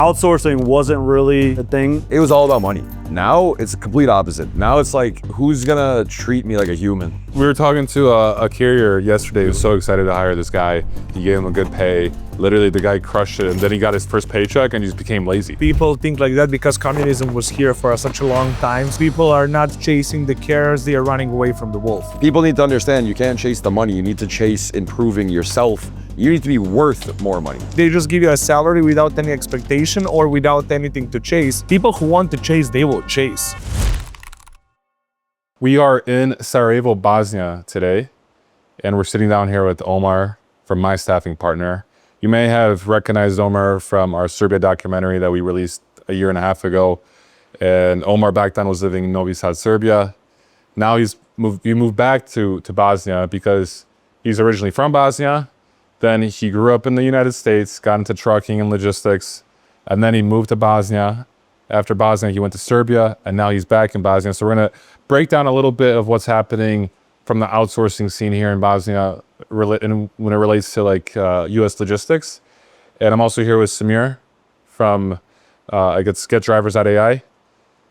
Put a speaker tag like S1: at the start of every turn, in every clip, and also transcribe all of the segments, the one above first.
S1: Outsourcing wasn't really a thing.
S2: It was all about money. Now it's a complete opposite. Now it's like, who's gonna treat me like a human?
S3: We were talking to a carrier yesterday who was so excited to hire this guy. He gave him a good pay. Literally, the guy crushed it, and then he got his first paycheck and he just became lazy.
S4: People think like that because communism was here for such a long time. People are not chasing the carrots, they are running away from the wolf.
S2: People need to understand you can't chase the money. You need to chase improving yourself. You need to be worth more money.
S4: They just give you a salary without any expectation or without anything to chase. People who want to chase, they will chase.
S3: We are in Sarajevo, Bosnia today, and we're sitting down here with Omer from my staffing partner. You may have recognized Omer from our Serbia documentary that we released a year and a half ago. And Omer back then was living in Novi Sad, Serbia. Now he moved back to Bosnia because he's originally from Bosnia. Then he grew up in the United States, got into trucking and logistics, and then he moved to Bosnia. After Bosnia, he went to Serbia, and now he's back in Bosnia. So we're gonna break down a little bit of what's happening from the outsourcing scene here in Bosnia and when it relates to like US logistics. And I'm also here with Samir from I guess GetDrivers.ai.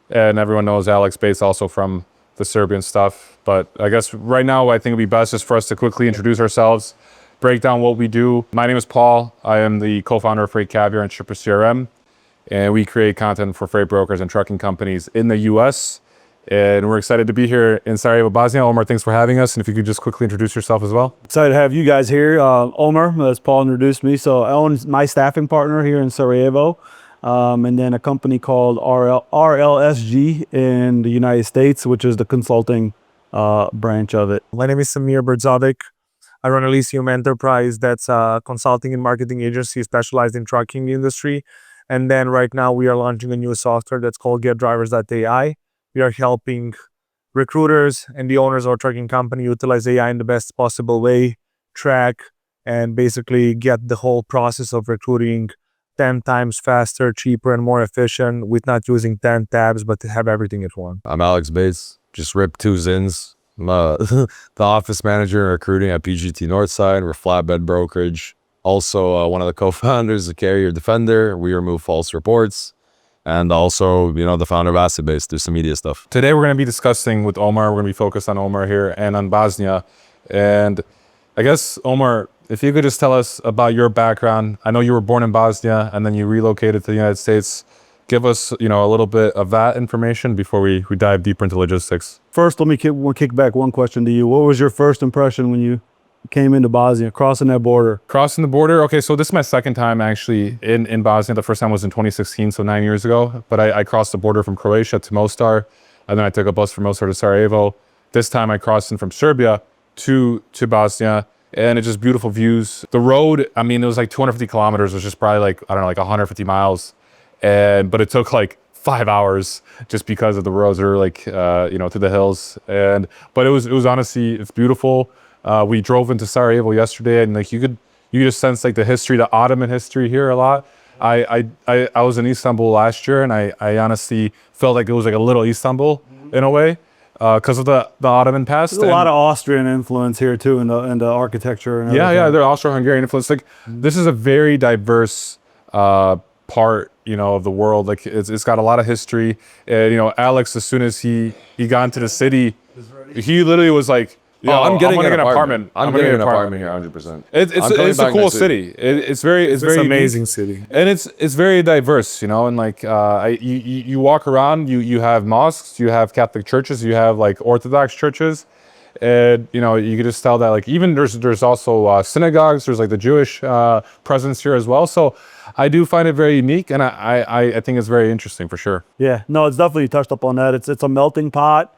S3: And everyone knows Alex Bates also from the Serbian stuff. But I guess right now I think it'd be best just for us to quickly introduce ourselves, break down what we do. My name is Paul. I am the co-founder of Freight Caviar and Shipper CRM. And we create content for freight brokers and trucking companies in the US. And we're excited to be here in Sarajevo, Bosnia. Omer, thanks for having us. And if you could just quickly introduce yourself as well.
S1: Excited to have you guys here. Omer, as Paul introduced me. So I own my staffing partner here in Sarajevo. And then a company called RLSG in the United States, which is the consulting branch of it.
S4: My name is Omer Ramusevic. I run Elysium Enterprise, that's a consulting and marketing agency specialized in trucking industry. And then right now we are launching a new software that's called GetDrivers.ai. We are helping recruiters and the owners of a trucking company utilize AI in the best possible way, track, and basically get the whole process of recruiting 10 times faster, cheaper, and more efficient with not using 10 tabs, but to have everything at once.
S2: I'm Alex Bates, just ripped 2 Zins. I'm the office manager in recruiting at PGT Northside. We're flatbed brokerage. Also, one of the co-founders of Carrier Defender. We remove false reports. And also, the founder of Asset Base, do some media stuff.
S3: Today we're going to be discussing with Omer. We're going to be focused on Omer here and on Bosnia. And I guess, Omer, if you could just tell us about your background. I know you were born in Bosnia and then you relocated to the United States. Give us, a little bit of that information before we dive deeper into logistics.
S1: First, let me kick back one question to you. What was your first impression when you came into Bosnia, crossing that border?
S3: Crossing the border? Okay, so this is my second time actually in Bosnia. The first time was in 2016, so 9 years ago. But I crossed the border from Croatia to Mostar, and then I took a bus from Mostar to Sarajevo. This time I crossed in from Serbia to Bosnia, and it's just beautiful views. The road, it was like 250 kilometers, which is probably like, 150 miles. But it took like 5 hours just because of the roads are like, through the hills. But it was honestly, it's beautiful. We drove into Sarajevo yesterday, and like you just sense like the history, the Ottoman history here a lot. I was in Istanbul last year, and I honestly felt like it was like a little Istanbul in a way because of the Ottoman past.
S1: There's a lot of Austrian influence here too in the architecture. And
S3: yeah, they're Austro-Hungarian influence. Like this is a very diverse part, of the world. Like it's got a lot of history. And Alex, as soon as he got into the city, he literally was like,
S2: I'm getting an apartment.
S3: I'm
S2: getting an apartment here, 100%.
S3: It's a cool city. It's very
S4: amazing
S3: unique.
S4: city,
S3: and it's very diverse. And like you walk around, you have mosques, you have Catholic churches, you have like Orthodox churches, and you can just tell that like even there's also synagogues. There's like the Jewish presence here as well. So I do find it very unique, and I think it's very interesting for sure.
S1: Yeah, no, it's definitely touched up on that. It's a melting pot.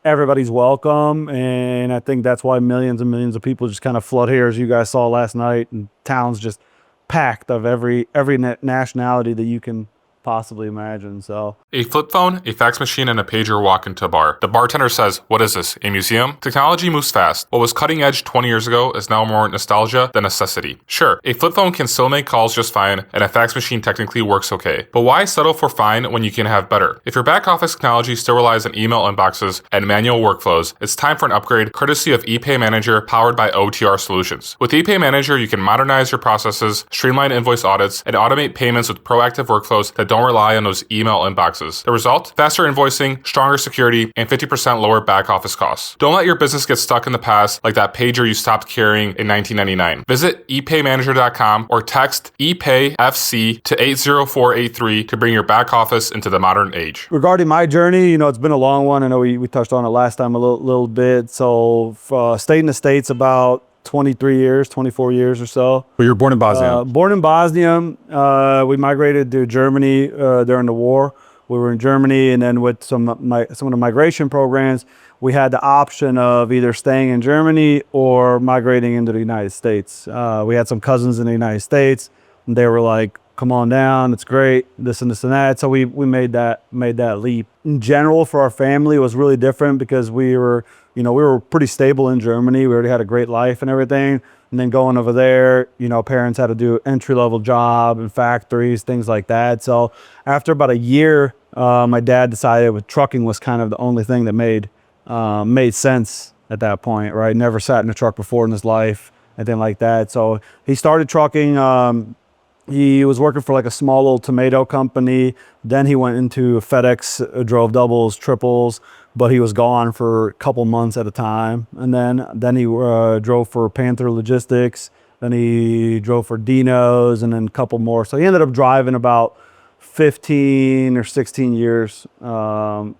S1: Everybody's welcome, and I think that's why millions and millions of people just kind of flood here, as you guys saw last night, and towns just packed of every nationality that you can possibly imagine. So
S5: A flip phone, a fax machine, and a pager walk into a bar. The bartender says, "What is this, a museum?" Technology moves fast. What was cutting edge 20 years ago is now more nostalgia than necessity. Sure, a flip phone can still make calls just fine, and a fax machine technically works okay. But why settle for fine when you can have better? If your back office technology still relies on email inboxes and manual workflows, it's time for an upgrade courtesy of ePay Manager powered by OTR Solutions. With ePay Manager, you can modernize your processes, streamline invoice audits, and automate payments with proactive workflows that don't rely on those email inboxes. The result? Faster invoicing, stronger security, and 50% lower back office costs. Don't let your business get stuck in the past like that pager you stopped carrying in 1999. Visit epaymanager.com or text ePayFC to 80483 to bring your back office into the modern age.
S1: regarding my journey, it's been a long one. I know we touched on it last time a little bit. So stayed in the States about 23 years, 24 years or so.
S3: But you were born in Bosnia.
S1: Born in Bosnia. We migrated to Germany during the war. We were in Germany, and then with some of the migration programs, we had the option of either staying in Germany or migrating into the United States. We had some cousins in the United States, and they were like, "Come on down, it's great, this and this and that." So we made that leap. In general, for our family, it was really different because we were pretty stable in Germany. We already had a great life and everything. And then going over there, parents had to do entry-level job in factories, things like that. So after about a year, my dad decided with trucking was kind of the only thing that made sense at that point, right? Never sat in a truck before in his life, anything like that. So he started trucking. He was working for like a small little tomato company. Then he went into FedEx, drove doubles, triples, but he was gone for a couple months at a time. And then he drove for Panther Logistics. Then he drove for Dino's, and then a couple more. So he ended up driving about 15 or 16 years or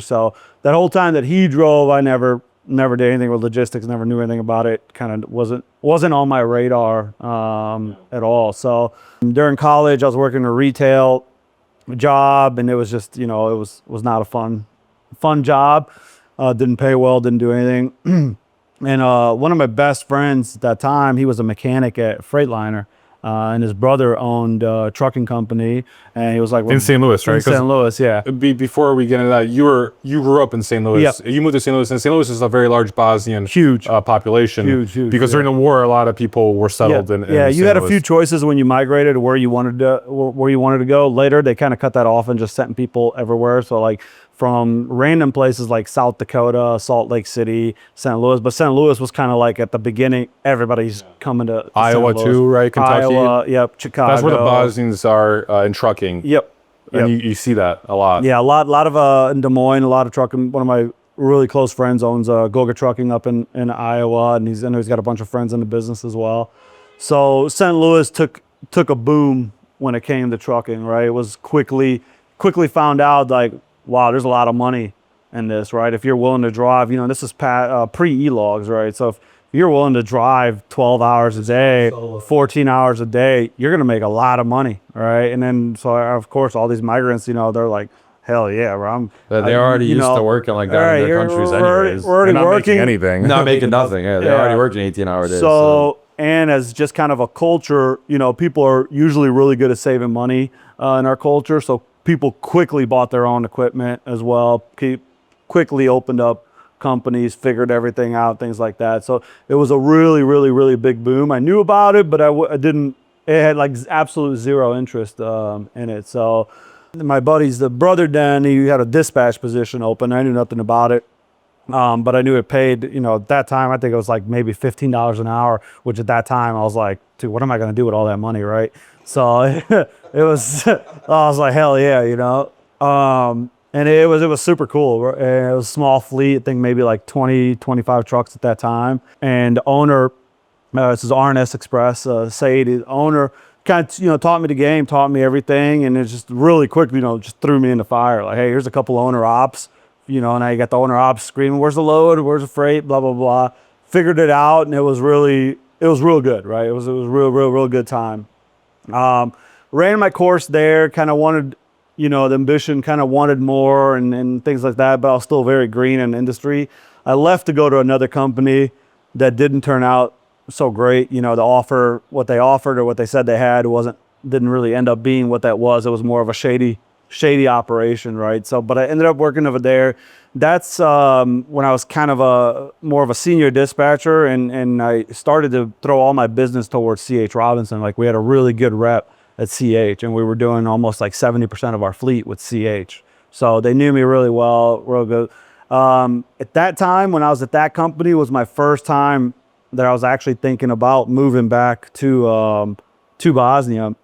S1: so. That whole time that he drove, I never did anything with logistics, never knew anything about it. Kind of wasn't on my radar at all. So during college, I was working a retail job, and it was just, it was not a fun job. Didn't pay well, didn't do anything. And one of my best friends at that time, he was a mechanic at Freightliner. And his brother owned a trucking company, and he was like,
S3: In St. Louis, right?
S1: In St. Louis, yeah.
S3: Before we get into that, you grew up in St. Louis.
S1: Yep.
S3: You moved to St. Louis, and St. Louis is a very large Bosnian
S1: Huge.
S3: Population.
S1: Huge,
S3: Because during the war, a lot of people were settled in
S1: you
S3: St.
S1: had a
S3: Louis.
S1: few choices when you migrated where you wanted to go. Later, they kind of cut that off and just sent people everywhere. So like from random places like South Dakota, Salt Lake City, St. Louis. But St. Louis was kind of like at the beginning, everybody's coming to
S3: Iowa
S1: St. Louis.
S3: too, right? Kentucky.
S1: Iowa, yep, Chicago.
S3: That's where the Bosnians are in trucking.
S1: Yep.
S3: And you see that a lot.
S1: Yeah, a lot of in Des Moines, a lot of trucking. One of my really close friends owns Goga Trucking up in Iowa, and he's got a bunch of friends in the business as well. So St. Louis took a boom when it came to trucking, right? It was quickly found out like, wow, there's a lot of money in this, right? If you're willing to drive, this is pre-e-logs, right? So if you're willing to drive 12 hours a day, 14 hours a day, you're going to make a lot of money, right? And then, so of course, all these migrants, they're like, hell yeah, bro.
S2: They're already used to working like that in their countries anyways.
S1: We're already
S3: Not
S1: working.
S3: making anything.
S2: Not making nothing. Yeah, they're already working 18-hour days.
S1: So, and as just kind of a culture, people are usually really good at saving money in our culture. So people quickly bought their own equipment as well. Quickly opened up companies, figured everything out, things like that. So it was a really, really, really big boom. I knew about it, but I didn't. It had like absolute zero interest in it. So my buddy's the brother, Dan, he had a dispatch position open. I knew nothing about it. But I knew it paid, at that time, I think it was like maybe $15 an hour, which at that time I was like, dude, what am I going to do with all that money, right? So I was like, hell yeah, and it was super cool. It was a small fleet, I think maybe like 20, 25 trucks at that time. And the owner, this is RNS Express, Said, the owner, kind of, taught me the game, taught me everything. And it just really quickly, just threw me in the fire. Like, hey, here's a couple owner ops. Now you got the owner ops screaming, where's the load? Where's the freight? Blah, blah, blah. Figured it out, and it was real good, right? It was a real good time. Ran my course there, kind of wanted, the ambition, kind of wanted more and things like that, but I was still very green in the industry. I left to go to another company that didn't turn out so great. What they offered or what they said they had wasn't didn't really end up being what that was. It was more of a shady operation, right? So, but I ended up working over there. That's when I was kind of more of a senior dispatcher, and I started to throw all my business towards CH Robinson. Like we had a really good rep at CH, and we were doing almost like 70% of our fleet with CH. So they knew me really well, real good. At that time, when I was at that company, was my first time that I was actually thinking about moving back to Bosnia,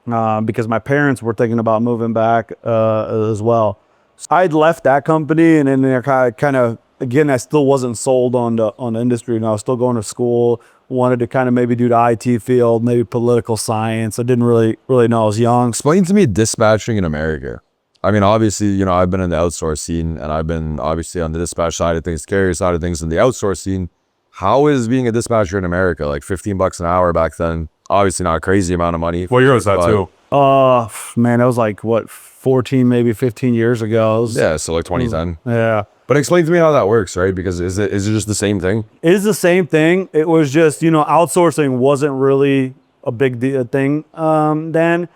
S1: because my parents were thinking about moving back as well. So I'd left that company, and then I kind of, again, I still wasn't sold on the industry, and I was still going to school. Wanted to kind of maybe do the IT field, maybe political science. I didn't really know. I was young.
S2: Explain to me dispatching in America. I mean, obviously, you know, I've been in the outsource scene, and I've been obviously on the dispatch side of things, carrier side of things, and the outsource scene. How is being a dispatcher in America? Like $15 an hour back then. Obviously not a crazy amount of money.
S3: What year was that too?
S1: Man, that was like what, 14, maybe 15 years ago.
S2: Yeah, so like 2010.
S1: Yeah.
S2: But explain to me how that works, right? Because is it just the same thing?
S1: It is the same thing. It was just, outsourcing wasn't really a big thing then.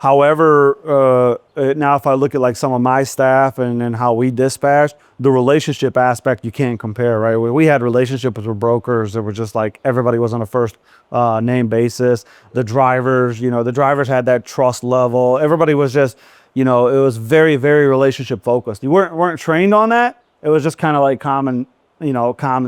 S1: However, now if I look at like some of my staff and how we dispatched, the relationship aspect you can't compare, right? We had relationships with brokers that were just like everybody was on a first name basis. The drivers had that trust level. Everybody was just, it was very, very relationship focused. You weren't trained on that. It was just kind of like common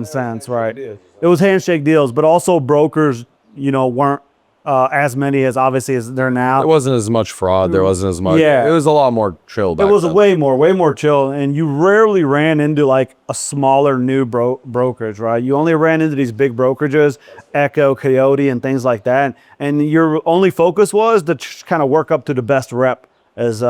S1: sense, right? It was handshake deals, but also brokers, weren't as many as obviously as there now.
S2: There wasn't as much fraud. There wasn't as much.
S1: Yeah.
S2: It was a lot more chill back
S1: It was
S2: then.
S1: way more chill, and you rarely ran into like a smaller new brokerage, right? You only ran into these big brokerages, Echo, Coyote, and things like that. And your only focus was to kind of work up to the best rep as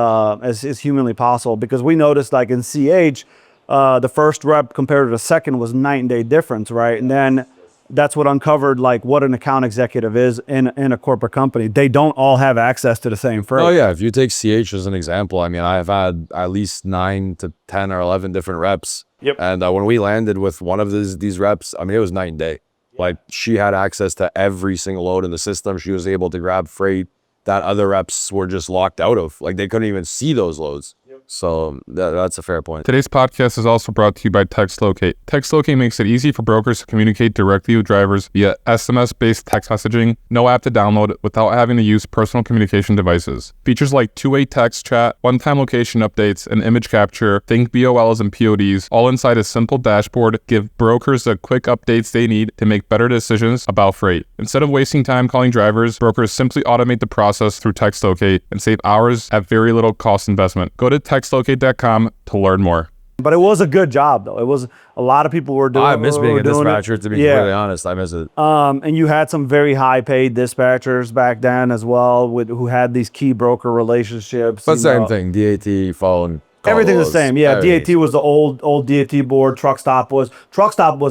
S1: humanly possible, because we noticed like in CH, the first rep compared to the second was night and day difference, right? And then that's what uncovered like what an account executive is in a corporate company. They don't all have access to the same freight.
S2: Oh yeah, if you take CH as an example, I mean, I've had at least 9 to 10 or 11 different reps.
S1: Yep.
S2: And when we landed with one of these reps, I mean, it was night and day. Like she had access to every single load in the system. She was able to grab freight that other reps were just locked out of. Like they couldn't even see those loads. So that's a fair point.
S5: Today's podcast is also brought to you by TextLocate. TextLocate makes it easy for brokers to communicate directly with drivers via SMS-based text messaging, no app to download without having to use personal communication devices. Features like two-way text chat, one-time location updates, and image capture, think BOLs and PODs, all inside a simple dashboard, give brokers the quick updates they need to make better decisions about freight. Instead of wasting time calling drivers, brokers simply automate the process through TextLocate and save hours at very little cost investment. Go to textlocate.com to learn more.
S1: But it was a good job, though. It was a lot of people were doing.
S2: I miss being a dispatcher, to be
S1: Yeah.
S2: completely honest. I miss it.
S1: And you had some very high-paid dispatchers back then as well, who had these key broker relationships.
S2: But same thing, DAT, phone, call
S1: Everything the
S2: loads,
S1: same. Yeah,
S2: everything.
S1: DAT was the old DAT board. Truck stop was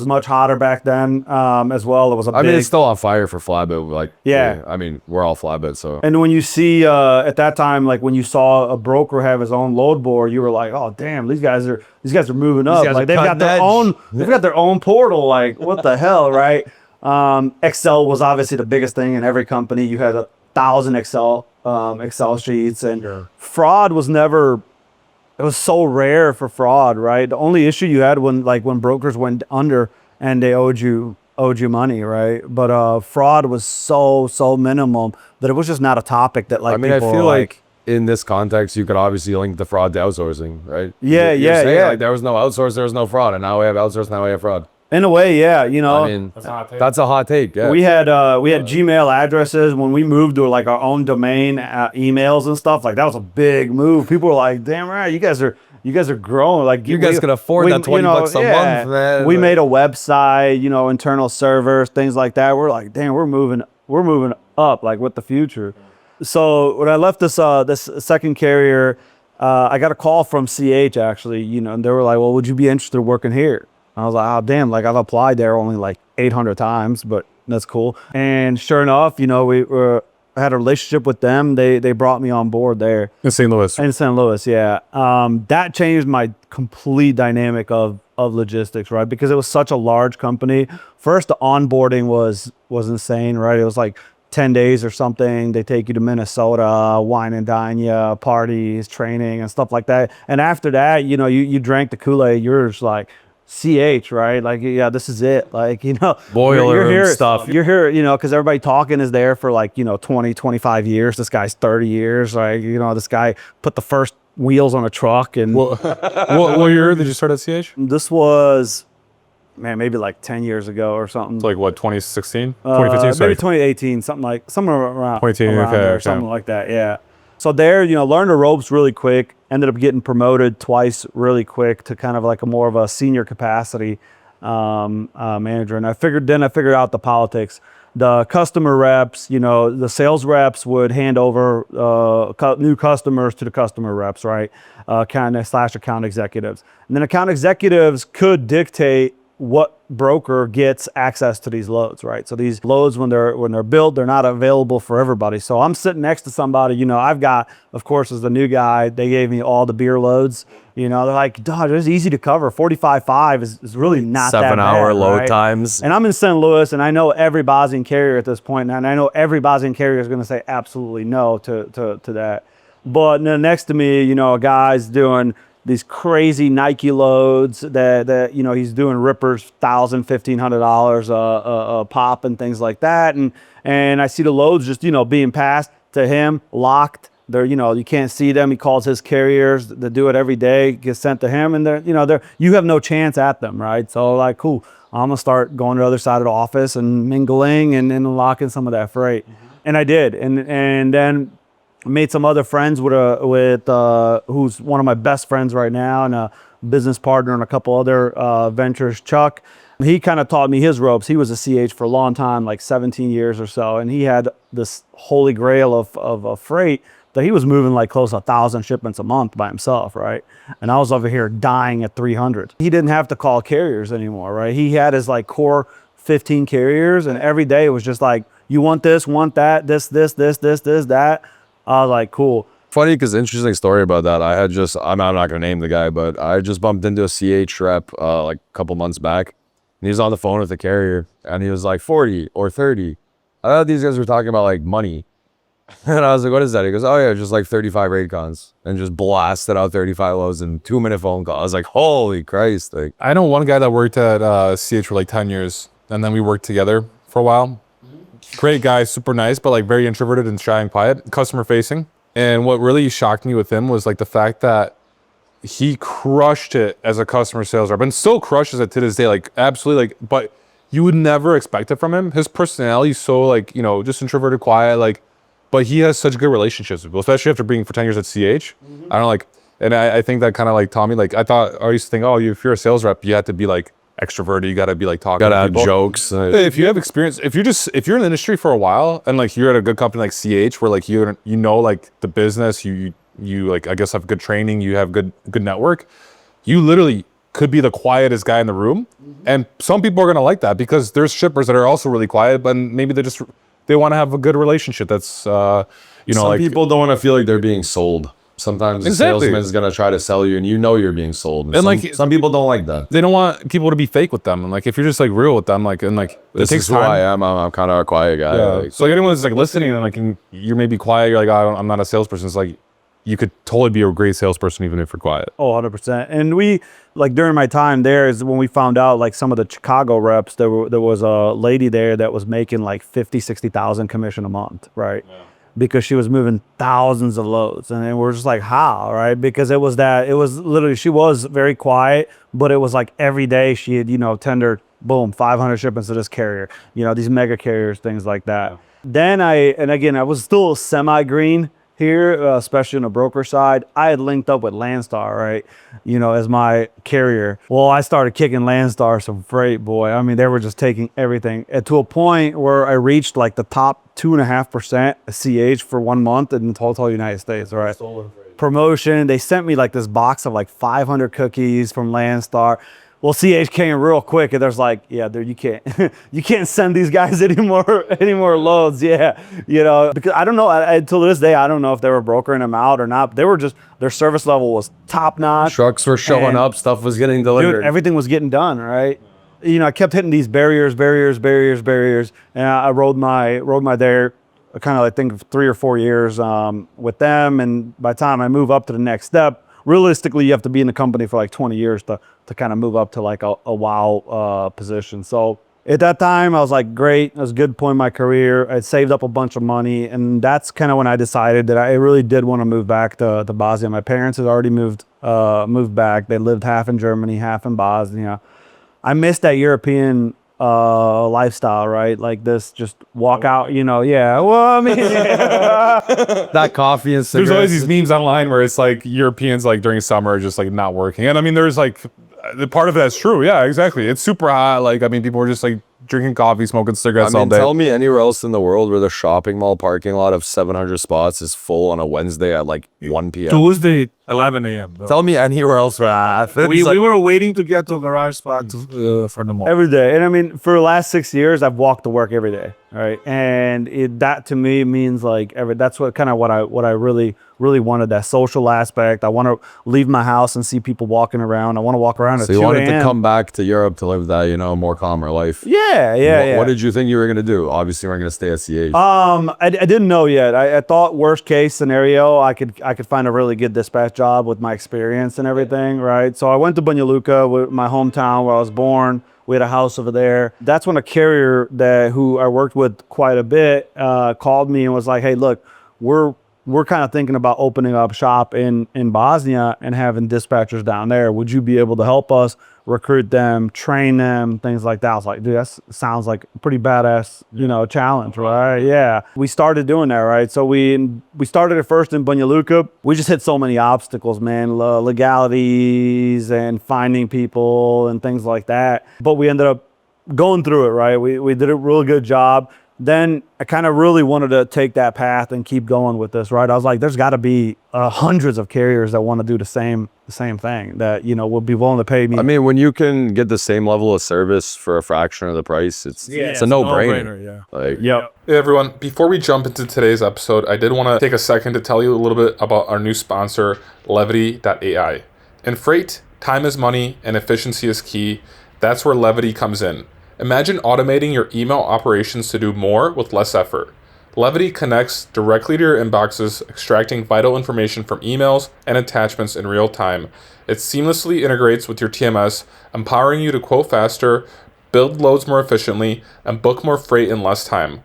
S1: much hotter back then as well. It was
S2: I mean, it's still on fire for flatbed. Like,
S1: Yeah.
S2: I mean, we're all flatbed, so.
S1: And when you see at that time, like when you saw a broker have his own load board, you were like, "Oh, damn, these guys are moving up.
S2: guys
S1: Like
S2: are
S1: they've got
S2: cutting
S1: they've got their own portal. Like what the hell, right?" Excel was obviously the biggest thing in every company. You had 1,000 Excel sheets, and fraud was never. It was so rare for fraud, right? The only issue you had when brokers went under and they owed you money, right? But fraud was so minimum that it was just not a topic that like.
S2: I mean, I
S1: people
S2: feel
S1: were
S2: like in this context, you could obviously link the fraud to outsourcing, right?
S1: Yeah,
S2: You're
S1: yeah,
S2: saying,
S1: yeah.
S2: Like, there was no outsource, there was no fraud, and now we have outsource, now we have fraud.
S1: in a way, yeah,
S2: I mean, that's a hot take. Yeah.
S1: we had Gmail addresses when we moved to like our own domain emails and stuff. Like that was a big move. People were like, "Damn right, you guys are growing." Like
S2: You guys can afford that $20 a month, man.
S1: We made a website, internal servers, things like that. We're like, "Damn, we're moving up like with the future." So when I left this second carrier, I got a call from CH actually, and they were like, "Well, would you be interested in working here?" I was like, "Oh, damn, like I've applied there only like 800 times, but that's cool." And sure enough, we had a relationship with them. They brought me on board there.
S3: In St. Louis.
S1: In St. Louis, yeah. That changed my complete dynamic of logistics, right? Because it was such a large company. First, the onboarding was insane, right? It was like 10 days or something. They take you to Minnesota, wine and dine you, parties, training and stuff like that. And after that, you know, you drank the Kool-Aid, you're just like, CH, right? Like, yeah, this is it. Like, you know,
S2: Boiler room
S1: here,
S2: stuff.
S1: You're here, you know, because everybody talking is there for like, you know, 20, 25 years. This guy's 30 years. Like, you know, this guy put the first wheels on a truck. And
S3: What year did you start at CH?
S1: this was, man, maybe like 10 years ago or something.
S3: It's like what, 2016? 2015? Sorry.
S1: Maybe 2018, somewhere around,
S3: 2018,
S1: around
S3: okay,
S1: there,
S3: okay.
S1: something like that. Yeah. So there, you know, learned the ropes really quick. Ended up getting promoted twice really quick to kind of like a more of a senior capacity manager. And I figured out the politics. The customer reps, you know, the sales reps would hand over new customers to the customer reps, right? Account executives. And then account executives could dictate what broker gets access to these loads, right? So these loads, when they're built, they're not available for everybody. So I'm sitting next to somebody, you know, I've got, of course, as the new guy, they gave me all the beer loads. You know, they're like, dog, it's easy to cover. 45.5 is really not that bad,
S2: 7-hour load
S1: right?
S2: times.
S1: And I'm in St. Louis, and I know every Bosnian carrier at this point, and I know every Bosnian carrier is going to say absolutely no to that. But then next to me, you know, a guy's doing these crazy Nike loads that you know, he's doing rippers $1,000, $1,500 a pop and things like that, and I see the loads just, you know, being passed to him, locked. They're, you know, you can't see them. He calls his carriers that do it every day, gets sent to him, and you have no chance at them, right? So like, cool, I'm gonna start going to the other side of the office and mingling and locking some of that freight, and I did, and then made some other friends with who's one of my best friends right now, and a business partner and a couple other ventures, Chuck. He kind of taught me his ropes. He was a CH for a long time, like 17 years or so, and he had this holy grail of freight that he was moving like close to 1,000 shipments a month by himself, right? And I was over here dying at 300. He didn't have to call carriers anymore, right? He had his like core 15 carriers, and every day it was just like, you want this, want that, this, that. I was like, cool.
S2: Funny, because interesting story about that. I'm not going to name the guy, but I just bumped into a CH rep like a couple months back. And he was on the phone with the carrier, and he was like 40 or 30. I thought these guys were talking about like money. And I was like, what is that? He goes, oh yeah, just like 35 rate cons. And just blasted out 35 loads in 2-minute phone call. I was like, holy Christ. Like,
S3: I know one guy that worked at CH for like 10 years, and then we worked together for a while. Great guy, super nice, but like very introverted and shy and quiet, customer facing. And what really shocked me with him was like the fact that he crushed it as a customer sales rep, and still crushes it to this day, like absolutely, like, but you would never expect it from him. His personality is so like, you know, just introverted, quiet, like, but he has such good relationships with people, especially after being for 10 years at CH. I don't like, and I think that kind of like taught me, like, I used to think, oh, if you're a sales rep, you have to be like extroverted, you got to be like talking
S2: gotta
S3: to
S2: have
S3: people.
S2: jokes.
S3: If you have experience, if you're in the industry for a while, and like you're at a good company like CH, where like you know like the business, you like, I guess, have good training, you have good network, you literally could be the quietest guy in the room. And some people are gonna like that, because there's shippers that are also really quiet, but maybe they want to have a good relationship. That's
S2: Some
S3: like,
S2: people don't want to feel like they're being sold. Sometimes the
S3: Exactly.
S2: salesman is going to try to sell you, and you know you're being sold.
S3: And like,
S2: some people don't like that.
S3: they don't want people to be fake with them. And like, if you're just like real with them, like, and like,
S2: This
S3: it takes
S2: is who
S3: time.
S2: I am. I'm kind of a quiet guy.
S3: Yeah.
S2: Like,
S3: So like anyone that's like listening and like you're maybe quiet, you're like, oh, I'm not a salesperson. It's like, you could totally be a great salesperson even if you're quiet.
S1: Oh, 100%. And we, like, during my time there is when we found out, like, some of the Chicago reps, there was a lady there that was making like 50, 60,000 commission a month, right? Yeah. Because she was moving thousands of loads. And then we're just like, how, right? Because it was literally, she was very quiet, but it was like every day she had, you know, tendered, boom, 500 shipments to this carrier, you know, these mega carriers, things like that. Yeah. Then I was still semi-green here, especially on the broker side. I had linked up with Landstar, right? You know, as my carrier. Well, I started kicking Landstar some freight, boy. I mean, they were just taking everything, and to a point where I reached like the top 2.5% CH for 1 month in the total United States, right? Promotion. They sent me like this box of like 500 cookies from Landstar. Well, CH came real quick, and there's like, yeah, dude, you can't send these guys any more loads. Yeah, you know, because I don't know, until this day, I don't know if they were brokering them out or not. They were just, their service level was top notch.
S2: trucks were showing up, stuff was getting delivered.
S1: Dude, everything was getting done, right? You know, I kept hitting these barriers, and I rode my kind of, I think, 3 or 4 years with them. And by the time I move up to the next step, realistically, you have to be in the company for like 20 years to kind of move up to like a wow position. So at that time, I was like, great. It was a good point in my career. I saved up a bunch of money. And that's kind of when I decided that I really did want to move back to Bosnia. My parents had already moved back. They lived half in Germany, half in Bosnia. I missed that European lifestyle, right? Like this, just walk out, yeah. Well, I mean,
S2: That coffee and cigarettes.
S3: There's always these memes online where it's like Europeans like during summer are just like not working. And I mean, there's like the part of that's true. Yeah, exactly. It's super hot. Like, I mean, people are just like drinking coffee, smoking cigarettes all day.
S2: Tell me anywhere else in the world where the shopping mall parking lot of 700 spots is full on a Wednesday at like 1 p.m.
S4: Tuesday, 11 a.m. though.
S2: Tell me anywhere else where
S4: We were waiting to get to a garage spot for the mall.
S1: every day. And I mean, for the last 6 years, I've walked to work every day, right? And that to me means like that's what I really wanted, that social aspect. I want to leave my house and see people walking around. I want to walk around at 2
S2: So you
S1: a.m.
S2: wanted to come back to Europe to live that, more calmer life.
S1: Yeah.
S2: What did you think you were going to do? Obviously, you weren't going to stay at CH.
S1: I didn't know yet. I thought worst case scenario, I could find a really good dispatch job with my experience and everything, right? So I went to Banja Luka, my hometown where I was born. We had a house over there. That's when a carrier who I worked with quite a bit called me and was like, "Hey, look, we're kind of thinking about opening up shop in Bosnia and having dispatchers down there. Would you be able to help us recruit them, train them, things like that?" I was like, dude, that sounds like a pretty badass, challenge, right? Yeah. We started doing that, right? So we started at first in Banja Luka. We just hit so many obstacles, man, legalities and finding people and things like that. But we ended up going through it, right? We did a really good job. Then I kind of really wanted to take that path and keep going with this, right? I was like, there's got to be hundreds of carriers that want to do the same thing, that would be willing to pay me.
S2: I mean, when you can get the same level of service for a fraction of the price, it's a no-brainer.
S4: Yeah.
S2: Like,
S1: Yep.
S5: Hey everyone, before we jump into today's episode, I did want to take a second to tell you a little bit about our new sponsor, Levity.ai. In freight, time is money and efficiency is key. That's where Levity comes in. Imagine automating your email operations to do more with less effort. Levity connects directly to your inboxes, extracting vital information from emails and attachments in real time. It seamlessly integrates with your TMS, empowering you to quote faster, build loads more efficiently, and book more freight in less time.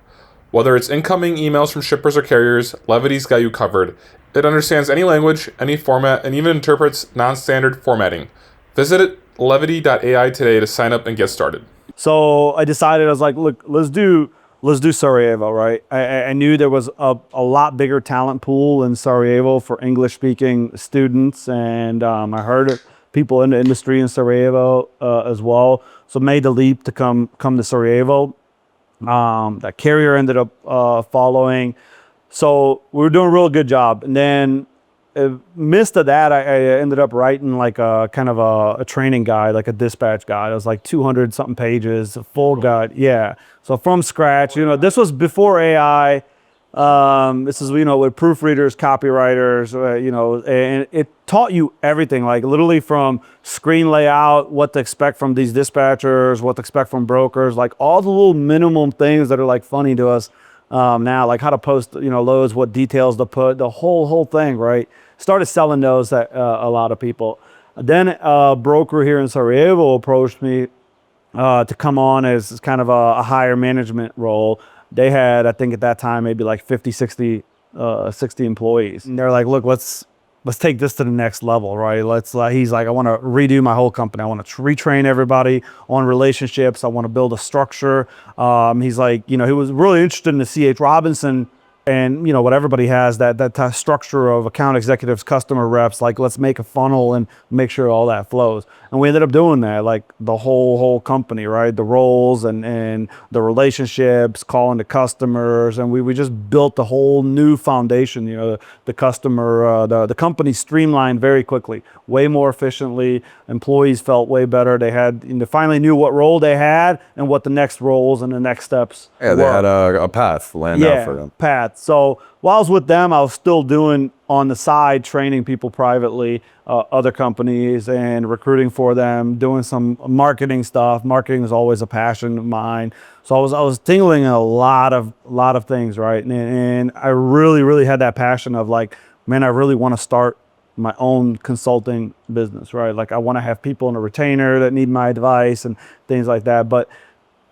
S5: Whether it's incoming emails from shippers or carriers, Levity's got you covered. It understands any language, any format, and even interprets non-standard formatting. Visit Levity.ai today to sign up and get started.
S1: So I decided, I was like, look, let's do Sarajevo, right? I knew there was a lot bigger talent pool in Sarajevo for English-speaking students, and I heard people in the industry in Sarajevo as well. So made the leap to come to Sarajevo. That carrier ended up following. So we were doing a real good job. And then midst of that, I ended up writing like a kind of a training guide, like a dispatch guide. It was like 200 something pages, a full guide. Yeah. So from scratch, this was before AI. This is, with proofreaders, copywriters, and it taught you everything, like literally from screen layout, what to expect from these dispatchers, what to expect from brokers, like all the little minimum things that are like funny to us now, like how to post, loads, what details to put, the whole thing, right? Started selling those at a lot of people. Then a broker here in Sarajevo approached me to come on as kind of a higher management role. They had, I think at that time, maybe like 50, 60 employees. And they're like, look, let's take this to the next level, right? He's like, I want to redo my whole company. I want to retrain everybody on relationships. I want to build a structure. He's like, he was really interested in the C.H. Robinson and, what everybody has, that structure of account executives, customer reps, like let's make a funnel and make sure all that flows. And we ended up doing that, like the whole company, right? The roles and the relationships, calling the customers. And we just built a whole new foundation, the customer, the company streamlined very quickly, way more efficiently. Employees felt way better. They finally knew what role they had and what the next roles and the next steps
S2: yeah, they
S1: were.
S2: had a path lined out for them.
S1: Path. So while I was with them, I was still doing on the side, training people privately, other companies and recruiting for them, doing some marketing stuff. Marketing is always a passion of mine. So I was tingling a lot of things, right? And I really had that passion of like, man, I really want to start my own consulting business, right? Like I want to have people in a retainer that need my advice and things like that. But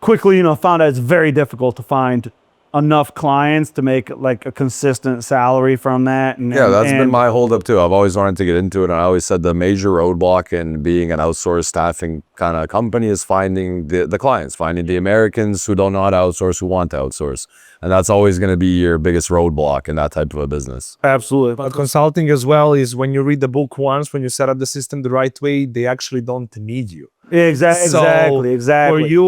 S1: quickly, found out it's very difficult to find enough clients to make like a consistent salary from that. And
S2: Yeah, that's been
S1: and
S2: my holdup too. I've always wanted to get into it, and I always said the major roadblock in being an outsourced staffing kind of company is finding the clients, finding the Americans who don't know how to outsource, who want to outsource, and that's always going to be your biggest roadblock in that type of a business.
S1: absolutely.
S4: But consulting as well is when you read the book once, when you set up the system the right way, they actually don't need you.
S1: Exactly.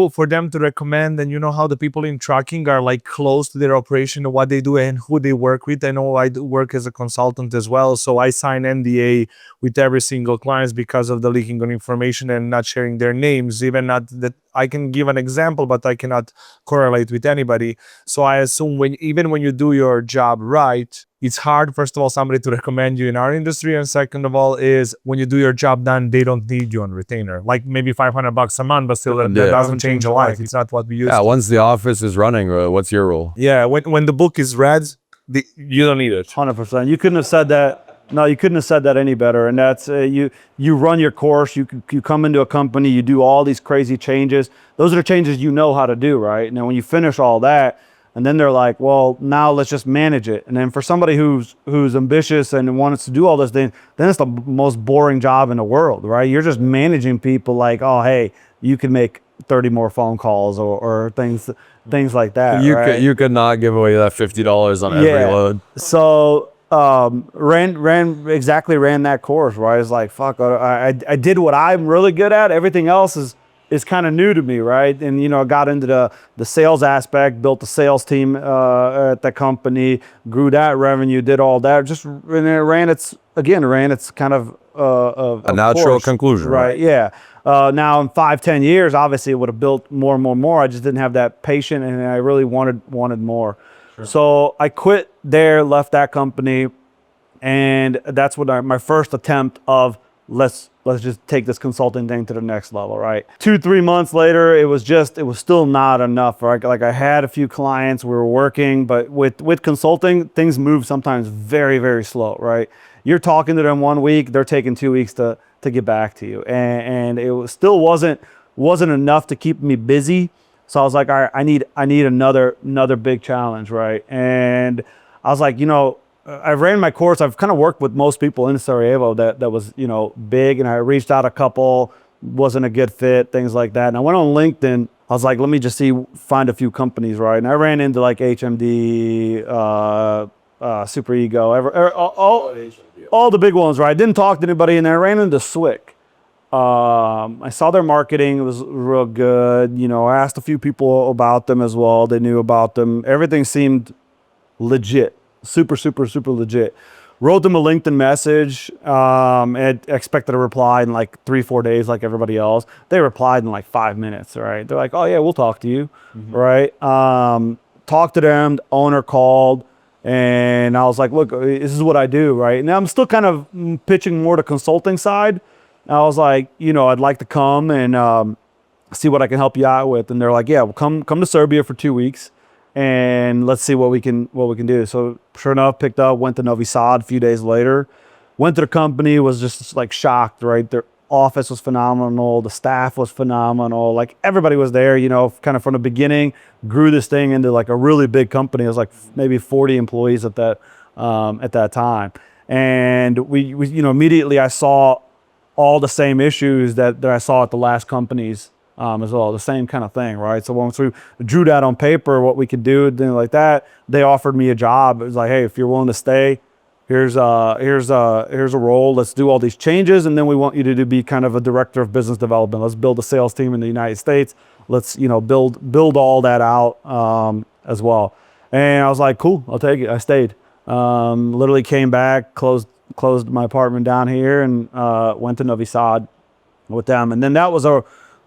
S4: For them to recommend, and you know how the people in trucking are like close to their operation and what they do and who they work with. I know I do work as a consultant as well, so I sign NDA with every single client because of the leaking of information and not sharing their names. Even not that I can give an example, but I cannot correlate with anybody. So I assume even when you do your job right, it's hard, first of all, somebody to recommend you in our industry. And second of all, is when you do your job done, they don't need you on retainer. Like maybe $500 a month, but still that doesn't change a life. It's not what we used
S2: Yeah,
S4: to.
S2: once the office is running, what's your role?
S4: Yeah, when the book is read, you don't need it.
S1: 100%. You couldn't have said that. No, you couldn't have said that any better. And that's you run your course. You come into a company. You do all these crazy changes. Those are the changes you know how to do, right? Now, when you finish all that, and then they're like, well, now let's just manage it. And then for somebody who's ambitious and wants to do all this, then it's the most boring job in the world, right? You're just managing people like, oh, hey, you can make 30 more phone calls or things like that. Right?
S2: You could not give away that $50 on every load.
S1: So ran that course, right? It's like, fuck, I did what I'm really good at. Everything else is kind of new to me, right? And I got into the sales aspect, built the sales team at the company, grew that revenue, did all that. And it ran its kind of
S2: A natural
S1: course,
S2: conclusion,
S1: right? Yeah. Now in 5-10 years, obviously it would have built more and more. I just didn't have that patience, and I really wanted more. Sure. So I quit there, left that company, and that's what my first attempt of let's just take this consulting thing to the next level, right? 2-3 months later, it was still not enough, right? Like I had a few clients, we were working, but with consulting, things move sometimes very, very slow, right? You're talking to them 1 week, they're taking 2 weeks to get back to you. And it still wasn't enough to keep me busy. So I was like, all right, I need another big challenge, right? And I was like, I ran my course. I've kind of worked with most people in Sarajevo that was, big, and I reached out a couple, wasn't a good fit, things like that. And I went on LinkedIn. I was like, let me just find a few companies, right? And I ran into like HMD, Super Ego, all the big ones, right? I didn't talk to anybody, and then I ran into Swick. I saw their marketing. It was real good. I asked a few people about them as well. They knew about them. Everything seemed legit. Super legit. Wrote them a LinkedIn message and expected a reply in like 3-4 days like everybody else. They replied in like 5 minutes, right? They're like, oh yeah, we'll talk to you, right? Talked to them, the owner called, and I was like, look, this is what I do, right? Now I'm still kind of pitching more to consulting side. I was like, I'd like to come and see what I can help you out with. And they're like, yeah, well, come to Serbia for 2 weeks. And let's see what we can do. So sure enough, picked up, went to Novi Sad a few days later, went to the company, was just like shocked, right? Their office was phenomenal. The staff was phenomenal. Like everybody was there, kind of from the beginning, grew this thing into like a really big company. It was like maybe 40 employees at that time. And we immediately I saw all the same issues that I saw at the last companies as well, the same kind of thing, right? So once we drew that on paper, what we could do, things like that, they offered me a job. It was like, hey, if you're willing to stay, here's a role. Let's do all these changes, and then we want you to be kind of a director of business development. Let's build a sales team in the United States. Let's build all that out as well. And I was like, cool, I'll take it. I stayed. Literally came back, closed my apartment down here, and went to Novi Sad with them. And then that was a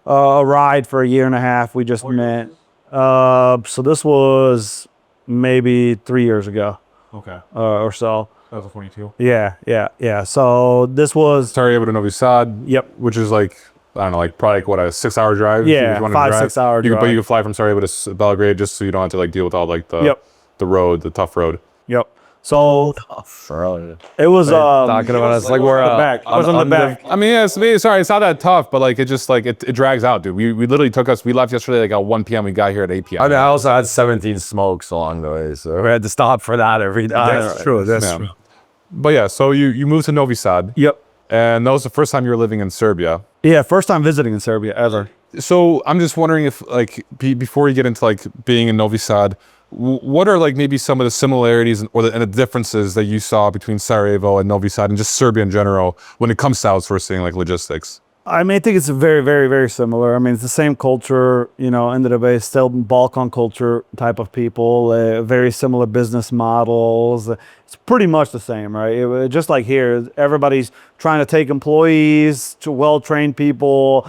S1: ride for 1.5 years. We just met. So this was maybe 3 years ago
S3: Okay.
S1: or so.
S3: 2022.
S1: Yeah. So this was
S3: Sarajevo to Novi Sad.
S1: Yep.
S3: Which is like, I don't know, like probably like what, a 6-hour drive?
S1: Yeah,
S3: if you wanted to
S1: 5,
S3: drive?
S1: 6 hour
S3: But you
S1: drive.
S3: could fly from Sarajevo to Belgrade just so you don't have to like deal with all like the
S1: Yep.
S3: the road, the tough road.
S1: Yep. So
S2: Bro.
S1: it was
S2: Talking about us like we're
S1: on the back. I was on the back.
S3: I mean, yeah, sorry, it's not that tough, but like it just like it drags out, dude. We literally we left yesterday like at 1 p.m. We got here at 8 p.m.
S2: I mean, I also had 17 smokes along the way, so we had to stop for that every time.
S1: That's true. That's
S3: Yeah.
S1: true.
S3: But yeah, so you moved to Novi Sad.
S1: Yep.
S3: And that was the first time you were living in Serbia.
S1: Yeah, first time visiting in Serbia ever.
S3: So I'm just wondering if like before you get into like being in Novi Sad, what are like maybe some of the similarities and the differences that you saw between Sarajevo and Novi Sad and just Serbia in general when it comes to outsourcing like logistics?
S1: I mean, I think it's very, very, very similar. I mean, it's the same culture, you know, end of the day, still Balkan culture type of people, very similar business models. It's pretty much the same, right? Just like here, everybody's trying to take employees to well-trained people.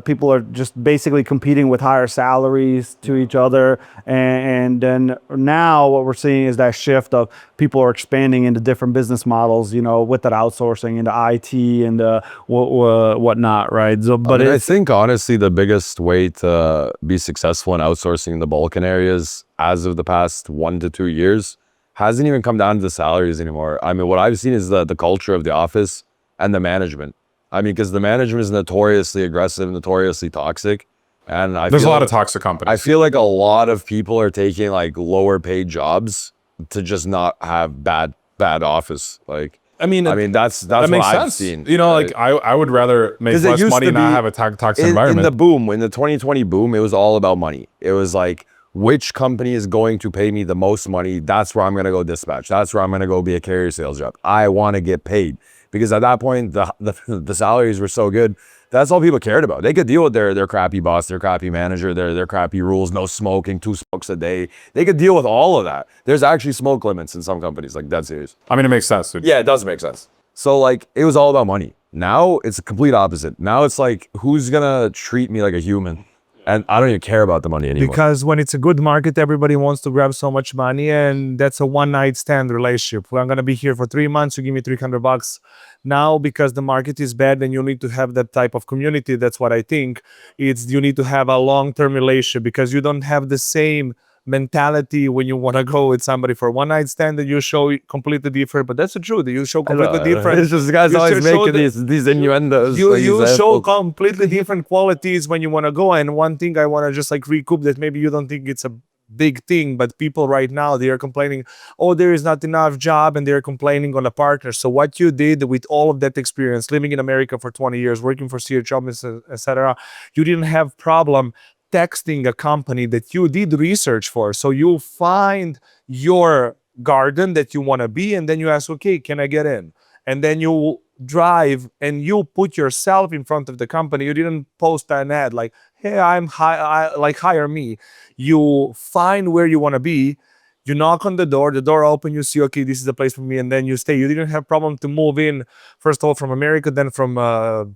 S1: People are just basically competing with higher salaries to each other. And then now what we're seeing is that shift of people are expanding into different business models, you know, with that outsourcing into IT and whatnot, right? So, but
S2: I think honestly, the biggest way to be successful in outsourcing in the Balkan areas as of the past 1 to 2 years hasn't even come down to the salaries anymore. I mean, what I've seen is the culture of the office and the management. I mean, because the management is notoriously aggressive, notoriously toxic. And
S3: There's a lot of toxic companies.
S2: I feel like a lot of people are taking like lower paid jobs to just not have bad office. Like,
S3: I mean,
S2: that's
S3: that
S2: what
S3: makes
S2: I've
S3: sense.
S2: seen.
S3: You know,
S2: right?
S3: like I would rather make
S2: 'Cause it
S3: less
S2: used
S3: money
S2: to
S3: and not
S2: be
S3: have a toxic
S2: in
S3: environment.
S2: the boom, in the 2020 boom, it was all about money. It was like, which company is going to pay me the most money? That's where I'm going to go dispatch. That's where I'm going to go be a carrier sales rep. I want to get paid because at that point, the salaries were so good. That's all people cared about. They could deal with their crappy boss, their crappy manager, their crappy rules, no smoking, 2 smokes a day. They could deal with all of that. There's actually smoke limits in some companies, like dead serious.
S3: I mean, it makes sense, dude.
S2: Yeah, it does make sense. So like, it was all about money. Now it's a complete opposite. Now it's like, who's gonna treat me like a human? And I don't even care about the money anymore.
S4: Because when it's a good market, everybody wants to grab so much money, and that's a one-night stand relationship. Well, I'm gonna be here for 3 months. You give me $300 now because the market is bad, and you need to have that type of community. That's what I think. You need to have a long-term relationship because you don't have the same mentality when you want to go with somebody for a one-night stand that you show completely different. But that's the truth. You show completely different.
S2: It's just the guys
S4: You
S2: always
S4: should show
S2: making these innuendos.
S4: You
S2: like
S4: you
S2: these
S4: show
S2: assholes.
S4: completely different qualities when you want to go. And one thing I want to just like recoup that maybe you don't think it's a big thing, but people right now, they are complaining, oh, there is not enough job, and they're complaining on a partner. So what you did with all of that experience, living in America for 20 years, working for CHO, etc., you didn't have problem texting a company that you did research for. So you find your garden that you want to be, and then you ask, okay, can I get in? And then you drive and you put yourself in front of the company. You didn't post an ad like, hey, hire me. You find where you want to be. You knock on the door open, you see, okay, this is the place for me, and then you stay. You didn't have problem to move in, first of all, from America, then from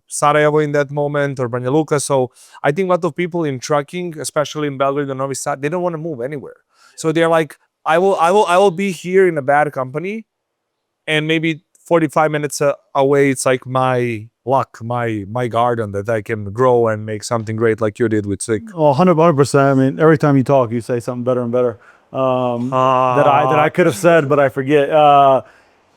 S4: Sarajevo in that moment, or Banja Luka. So I think a lot of people in trucking, especially in Belgrade and Novi Sad, they don't want to move anywhere. So they're like, I will be here in a bad company, and maybe 45 minutes away, it's like my luck, my garden that I can grow and make something great like you did with Sick.
S1: Well, 100%. I mean, every time you talk, you say something better and better that I could have said, but I forget.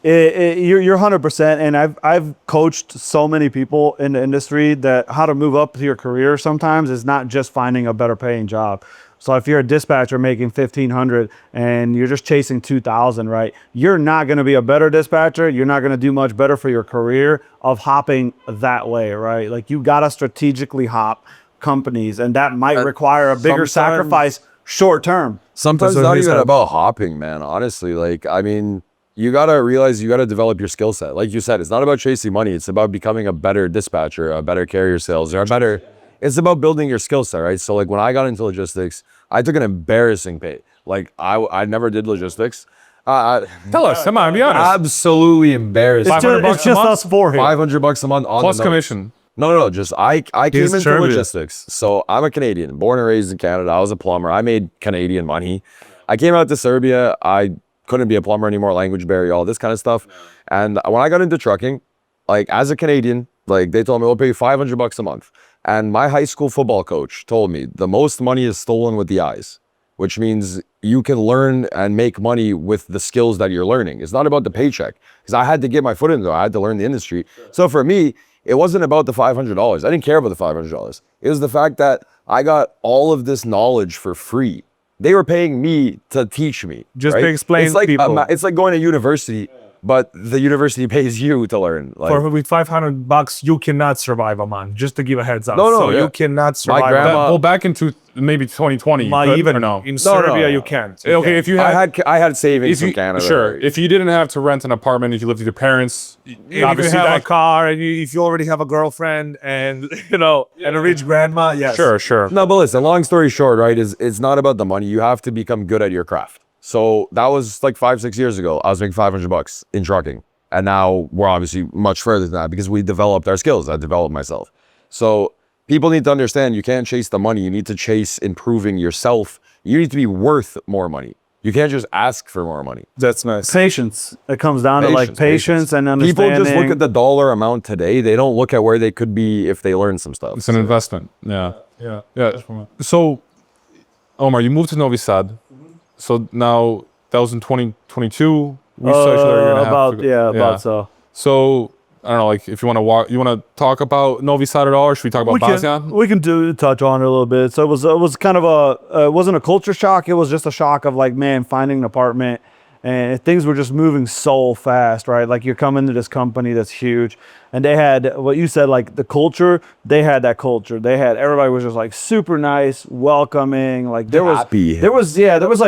S1: You're 100%, and I've coached so many people in the industry that how to move up to your career sometimes is not just finding a better paying job. So if you're a dispatcher making 1,500 and you're just chasing 2,000, right? You're not going to be a better dispatcher. You're not going to do much better for your career of hopping that way, right? Like you got to strategically hop companies, and that might require a bigger sacrifice short term.
S2: Sometimes it's not even about hopping, man. Honestly, like, I mean, you got to realize you got to develop your skill set. Like you said, it's not about chasing money. It's about becoming a better dispatcher, a better carrier sales, or a better, it's about building your skill set, right? So like when I got into logistics, I took an embarrassing pay. Like I never did logistics.
S3: Tell us, come on, be honest.
S2: Absolutely embarrassing.
S1: It's just us four here.
S2: $500 a month on
S3: Plus
S2: the nose.
S3: commission.
S2: No. Just I came into
S3: Serbia.
S2: logistics. So I'm a Canadian, born and raised in Canada. I was a plumber. I made Canadian money. I came out to Serbia. I couldn't be a plumber anymore, language barrier, all this kind of stuff. And when I got into trucking, like as a Canadian, like they told me we'll pay you $500 a month. And my high school football coach told me the most money is stolen with the eyes, which means you can learn and make money with the skills that you're learning. It's not about the paycheck, because I had to get my foot in there. I had to learn the industry. So for me, it wasn't about the $500. I didn't care about the $500. It was the fact that I got all of this knowledge for free. They were paying me to teach me.
S4: Just
S2: right?
S4: to explain
S2: it's like,
S4: people.
S2: it's like going to university, but the university pays you to learn. Like,
S4: With $500, you cannot survive a month. Just to give a heads up.
S2: No,
S4: so
S2: yeah.
S4: you cannot survive.
S2: My grandma-
S3: Well, back into maybe 2020.
S4: even
S3: or no.
S4: in Serbia, you can't. You
S3: Okay,
S4: can't.
S3: if you had,
S2: I had savings
S3: if you,
S2: from Canada.
S3: sure, if you didn't have to rent an apartment, if you lived with your parents,
S4: If you
S3: obviously
S4: have
S3: that,
S4: a car and if you already have a girlfriend and and a rich grandma, yes.
S3: sure.
S2: No, but listen, long story short, right, is it's not about the money. You have to become good at your craft. So that was like 5-6 years ago. I was making $500 in trucking. And now we're obviously much further than that because we developed our skills. I developed myself. So people need to understand you can't chase the money. You need to chase improving yourself. You need to be worth more money. You can't just ask for more money.
S4: That's nice.
S1: Patience. It comes down to like patience and
S2: People
S1: understanding.
S2: just look at the dollar amount today. They don't look at where they could be if they learn some stuff.
S3: It's an investment. Yeah.
S4: Yeah.
S3: So, Omer, you moved to Novi Sad. So now that was in 2022. We saw each other a year and a half ago.
S1: about so.
S3: So I don't know, like if you want to you want to talk about Novi Sad at all, or should we talk about Bosnia?
S1: We can touch on it a little bit. So it was kind of it wasn't a culture shock. It was just a shock of like, man, finding an apartment and things were just moving so fast, right? Like you're coming to this company that's huge and they had what you said, like the culture, they had that culture. Everybody was just like super nice, welcoming. Like there was like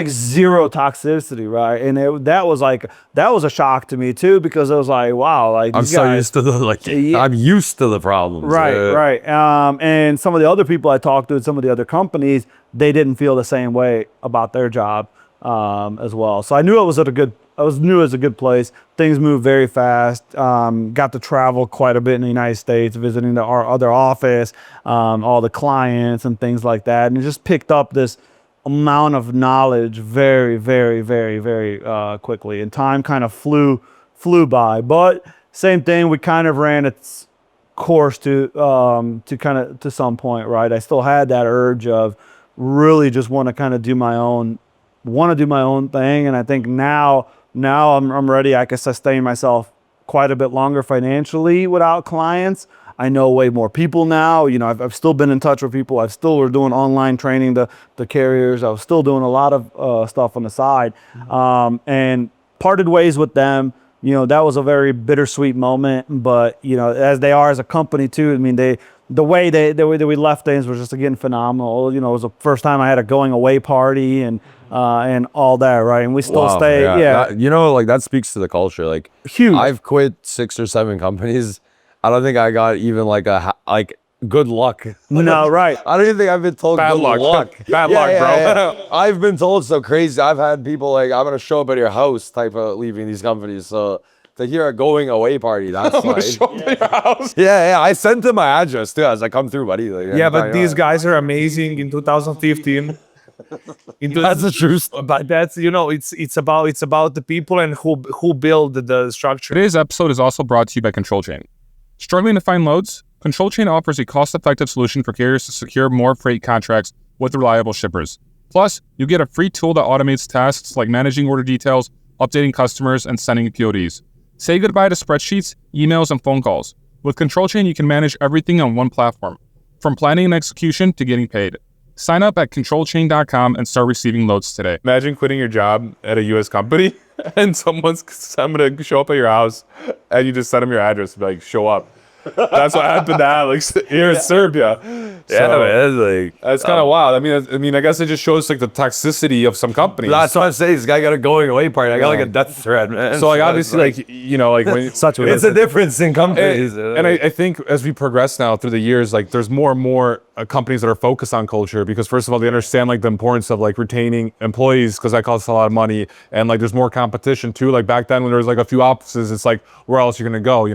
S1: zero toxicity, right? And that was a shock to me too, because it was like, wow, like
S2: I'm so used to I'm used to the problems.
S1: Right. And some of the other people I talked to at some of the other companies, they didn't feel the same way about their job as well. So I knew it was a good place. Things moved very fast. Got to travel quite a bit in the United States, visiting our other office, all the clients and things like that. And it just picked up this amount of knowledge very, very, very, very quickly. And time kind of flew by. But same thing, we kind of ran its course to some point, right? I still had that urge of really just want to kind of do my own thing. And I think now I'm ready. I can sustain myself quite a bit longer financially without clients. I know way more people now. I've still been in touch with people. We're doing online training, the carriers. I was still doing a lot of stuff on the side, and parted ways with them. That was a very bittersweet moment, but as they are as a company too. I mean, the way we left things was just again phenomenal. It was the first time I had a going away party and all that, right? And we still stay.
S2: That speaks to the culture. Like
S1: huge.
S2: I've quit 6 or 7 companies. I don't think I got even good luck.
S1: No, right.
S2: I don't even think I've been told
S3: Bad
S2: good
S3: luck. Bad luck, bro.
S2: Yeah. I've been told so crazy. I've had people like, I'm gonna show up at your house type of leaving these companies. So to hear a going away party, that's fine.
S3: Show up at your house.
S2: Yeah. I sent them my address too as I come through, buddy.
S4: But these guys are amazing. In 2015.
S2: That's the truth.
S4: But that's it's about the people and who build the structure.
S5: Today's episode is also brought to you by Control Chain. Struggling to find loads? Control Chain offers a cost-effective solution for carriers to secure more freight contracts with reliable shippers. Plus, you get a free tool that automates tasks like managing order details, updating customers, and sending PODs. Say goodbye to spreadsheets, emails, and phone calls. With Control Chain, you can manage everything on one platform, from planning and execution to getting paid. Sign up at controlchain.com and start receiving loads today.
S3: Imagine quitting your job at a U.S. company and someone's coming to show up at your house and you just send them your address and be like, show up. That's what happened to Alex here in Serbia.
S2: Man,
S3: It's kind of wild. I mean, I guess it just shows like the toxicity of some companies.
S2: That's what I'm saying. This guy got a going away party. I got like a death threat, man.
S3: So obviously when
S2: it's a difference in companies.
S3: And I think as we progress now through the years, like there's more and more companies that are focused on culture because first of all, they understand like the importance of like retaining employees because that costs a lot of money. And like there's more competition too. Like back then when there was like a few offices, it's like where else you're going to go,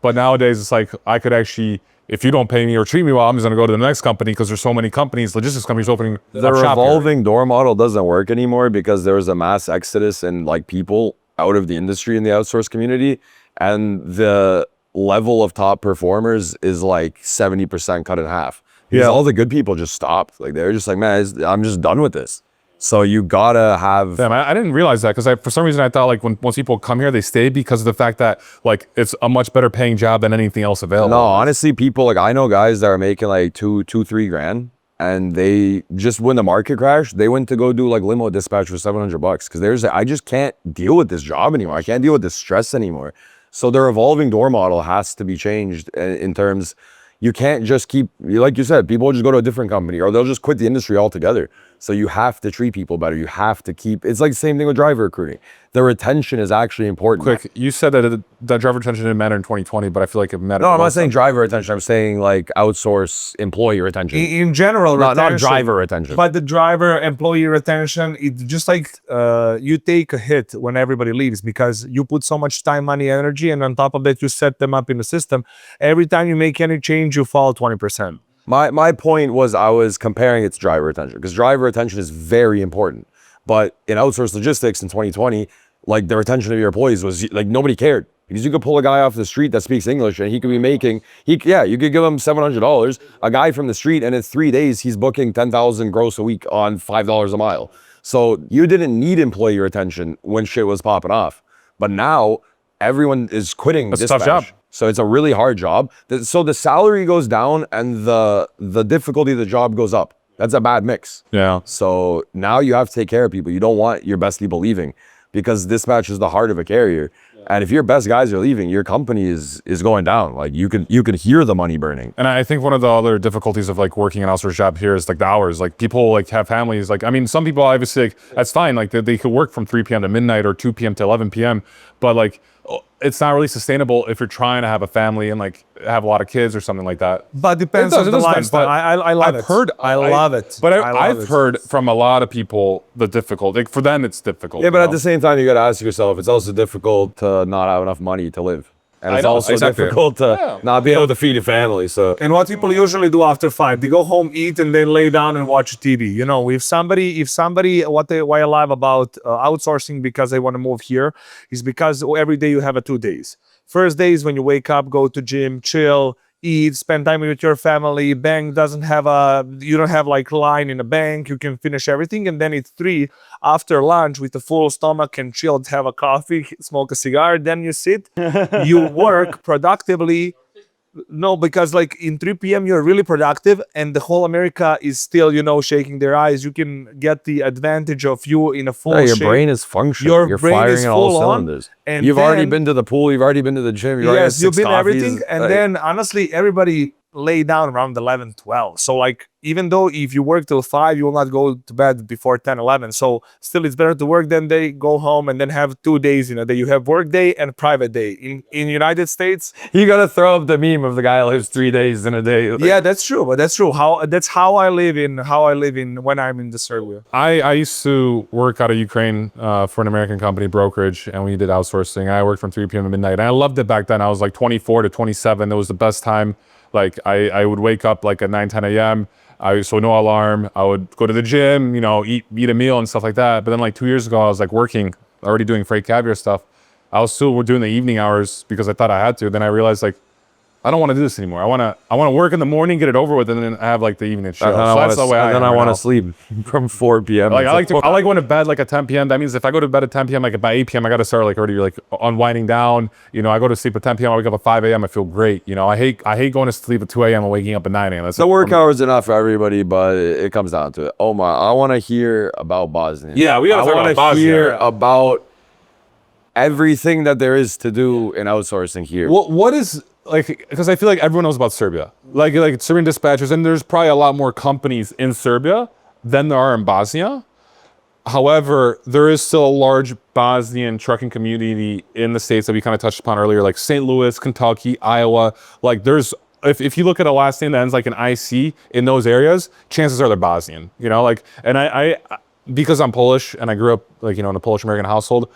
S3: But nowadays it's like I could actually, if you don't pay me or treat me well, I'm just gonna go to the next company because there's so many companies, logistics companies opening
S2: The
S3: up shop here.
S2: revolving door model doesn't work anymore because there was a mass exodus and like people out of the industry in the outsource community, and the level of top performers is like 70% cut in half. Because all the good people just stopped. Like they're just like, man, I'm just done with this. So you gotta have.
S3: Damn, I didn't realize that because for some reason I thought like when once people come here they stay because of the fact that like it's a much better paying job than anything else available.
S2: No, honestly, people like I know guys that are making like $2-3 grand, and they just when the market crashed, they went to go do like limo dispatch for $700 because they're just like, I just can't deal with this job anymore. I can't deal with this stress anymore. So the revolving door model has to be changed in terms. You can't just keep, like you said, people will just go to a different company or they'll just quit the industry altogether. So you have to treat people better. You have to keep, it's like the same thing with driver recruiting. The retention is actually important.
S3: Quick, you said that driver retention didn't matter in 2020, but I feel like it mattered.
S2: No, I'm not saying driver retention. I'm saying like outsource employee retention.
S4: In general,
S2: Not
S4: retention,
S2: driver retention.
S4: But the driver employee retention, it's just like you take a hit when everybody leaves because you put so much time, money, energy, and on top of that, you set them up in the system. Every time you make any change, you fall 20%.
S2: My point was I was comparing it to driver retention because driver retention is very important. But in outsourced logistics in 2020, like the retention of your employees was like nobody cared. Because you could pull a guy off the street that speaks English and he could be making, you could give him $700. A guy from the street and in 3 days, he's booking 10,000 gross a week on $5 a mile. So you didn't need employee retention when shit was popping off. But now everyone is quitting
S3: That's a
S2: dispatch.
S3: tough job.
S2: So it's a really hard job. So the salary goes down and the difficulty of the job goes up. That's a bad mix.
S3: Yeah.
S2: So now you have to take care of people. You don't want your best people leaving because dispatch is the heart of a carrier. And if your best guys are leaving, your company is going down. Like you can hear the money burning.
S3: And I think one of the other difficulties of like working an outsourced job here is like the hours. Like people like have families. Like I mean, some people obviously like, that's fine. Like they could work from 3 p.m. to midnight or 2 p.m. to 11 p.m. But like it's not really sustainable if you're trying to have a family and like have a lot of kids or something like that.
S4: But depends on the lifestyle. I love it. I love it.
S3: But
S4: I've
S3: I've heard from a lot of people the difficult. Like for them, it's difficult.
S2: Yeah, but
S3: you
S2: at
S3: know?
S2: the same time, you got to ask yourself, it's also difficult to not have enough money to live. And
S3: I
S2: it's
S3: know,
S2: also
S3: exactly.
S2: difficult to not be able to feed a family. So
S4: And what people usually do after 5, they go home, eat, and then lay down and watch TV. You know, if somebody, why I love about outsourcing because they want to move here is because every day you have 2 days. First day is when you wake up, go to gym, chill, eat, spend time with your family. Bank doesn't have you don't have like line in a bank. You can finish everything. And then it's 3 after lunch with a full stomach and chilled, have a coffee, smoke a cigar. Then you sit, you work productively. No, because like in 3 p.m. you're really productive and the whole America is still, you know, shaking their eyes. You can get the advantage of you in a full
S2: your
S4: shape.
S2: brain is functioning.
S4: Your
S2: You're
S4: brain
S2: firing
S4: is
S2: on all
S4: full on,
S2: cylinders.
S4: and
S2: You've already
S4: then-
S2: been to the pool. You've already been to the gym. You've already had
S4: Yes, you've
S2: 6
S4: been
S2: coffees.
S4: everything. And
S2: Like,
S4: then honestly, everybody lay down around 11, 12. So like, even though if you work till 5, you will not go to bed before 10, 11. So still it's better to work than they go home and then have 2 days in a day. You have work day and private day. In United States,
S2: you got to throw up the meme of the guy who lives 3 days in a day. Like,
S4: yeah, that's true. But that's true. That's how I live in when I'm in the Serbia.
S3: I used to work out of Ukraine for an American company, brokerage, and we did outsourcing. I worked from 3 p.m. to midnight. And I loved it back then. I was like 24 to 27. It was the best time. Like I would wake up like at 9, 10 a.m. So no alarm. I would go to the gym, you know, eat a meal and stuff like that. But then like 2 years ago, I was like working, already doing Freight Caviar stuff. I was still doing the evening hours because I thought I had to. Then I realized like, I don't want to do this anymore. I want to work in the morning, get it over with, and then have like the evening show.
S2: And then
S3: So that's the way I am
S2: I
S3: right
S2: want
S3: now.
S2: to sleep from 4 p.m.
S3: Like
S2: It's
S3: I like going to bed like at 10 p.m. That means if I go to bed at 10 p.m. like by 8 p.m. I got to start like already like unwinding down. You know, I go to sleep at 10 p.m. I wake up at 5 a.m. I feel great. You know, I hate going to sleep at 2 a.m. and waking up at 9 a.m. That's
S2: the work hours enough for everybody, but it comes down to it. Omar, I want to hear about Bosnia.
S3: Yeah, we gotta talk
S2: wanna
S3: about Bosnia.
S2: hear about everything that there is to do in outsourcing here.
S3: What is like, because I feel like everyone knows about Serbia, like Serbian dispatchers, and there's probably a lot more companies in Serbia than there are in Bosnia. However, there is still a large Bosnian trucking community in the States that we kind of touched upon earlier, like St. Louis, Kentucky, Iowa. Like there's, if you look at a last name that ends like an IC in those areas, chances are they're Bosnian, you know, like, and I because I'm Polish and I grew up like, you know, in a Polish American household,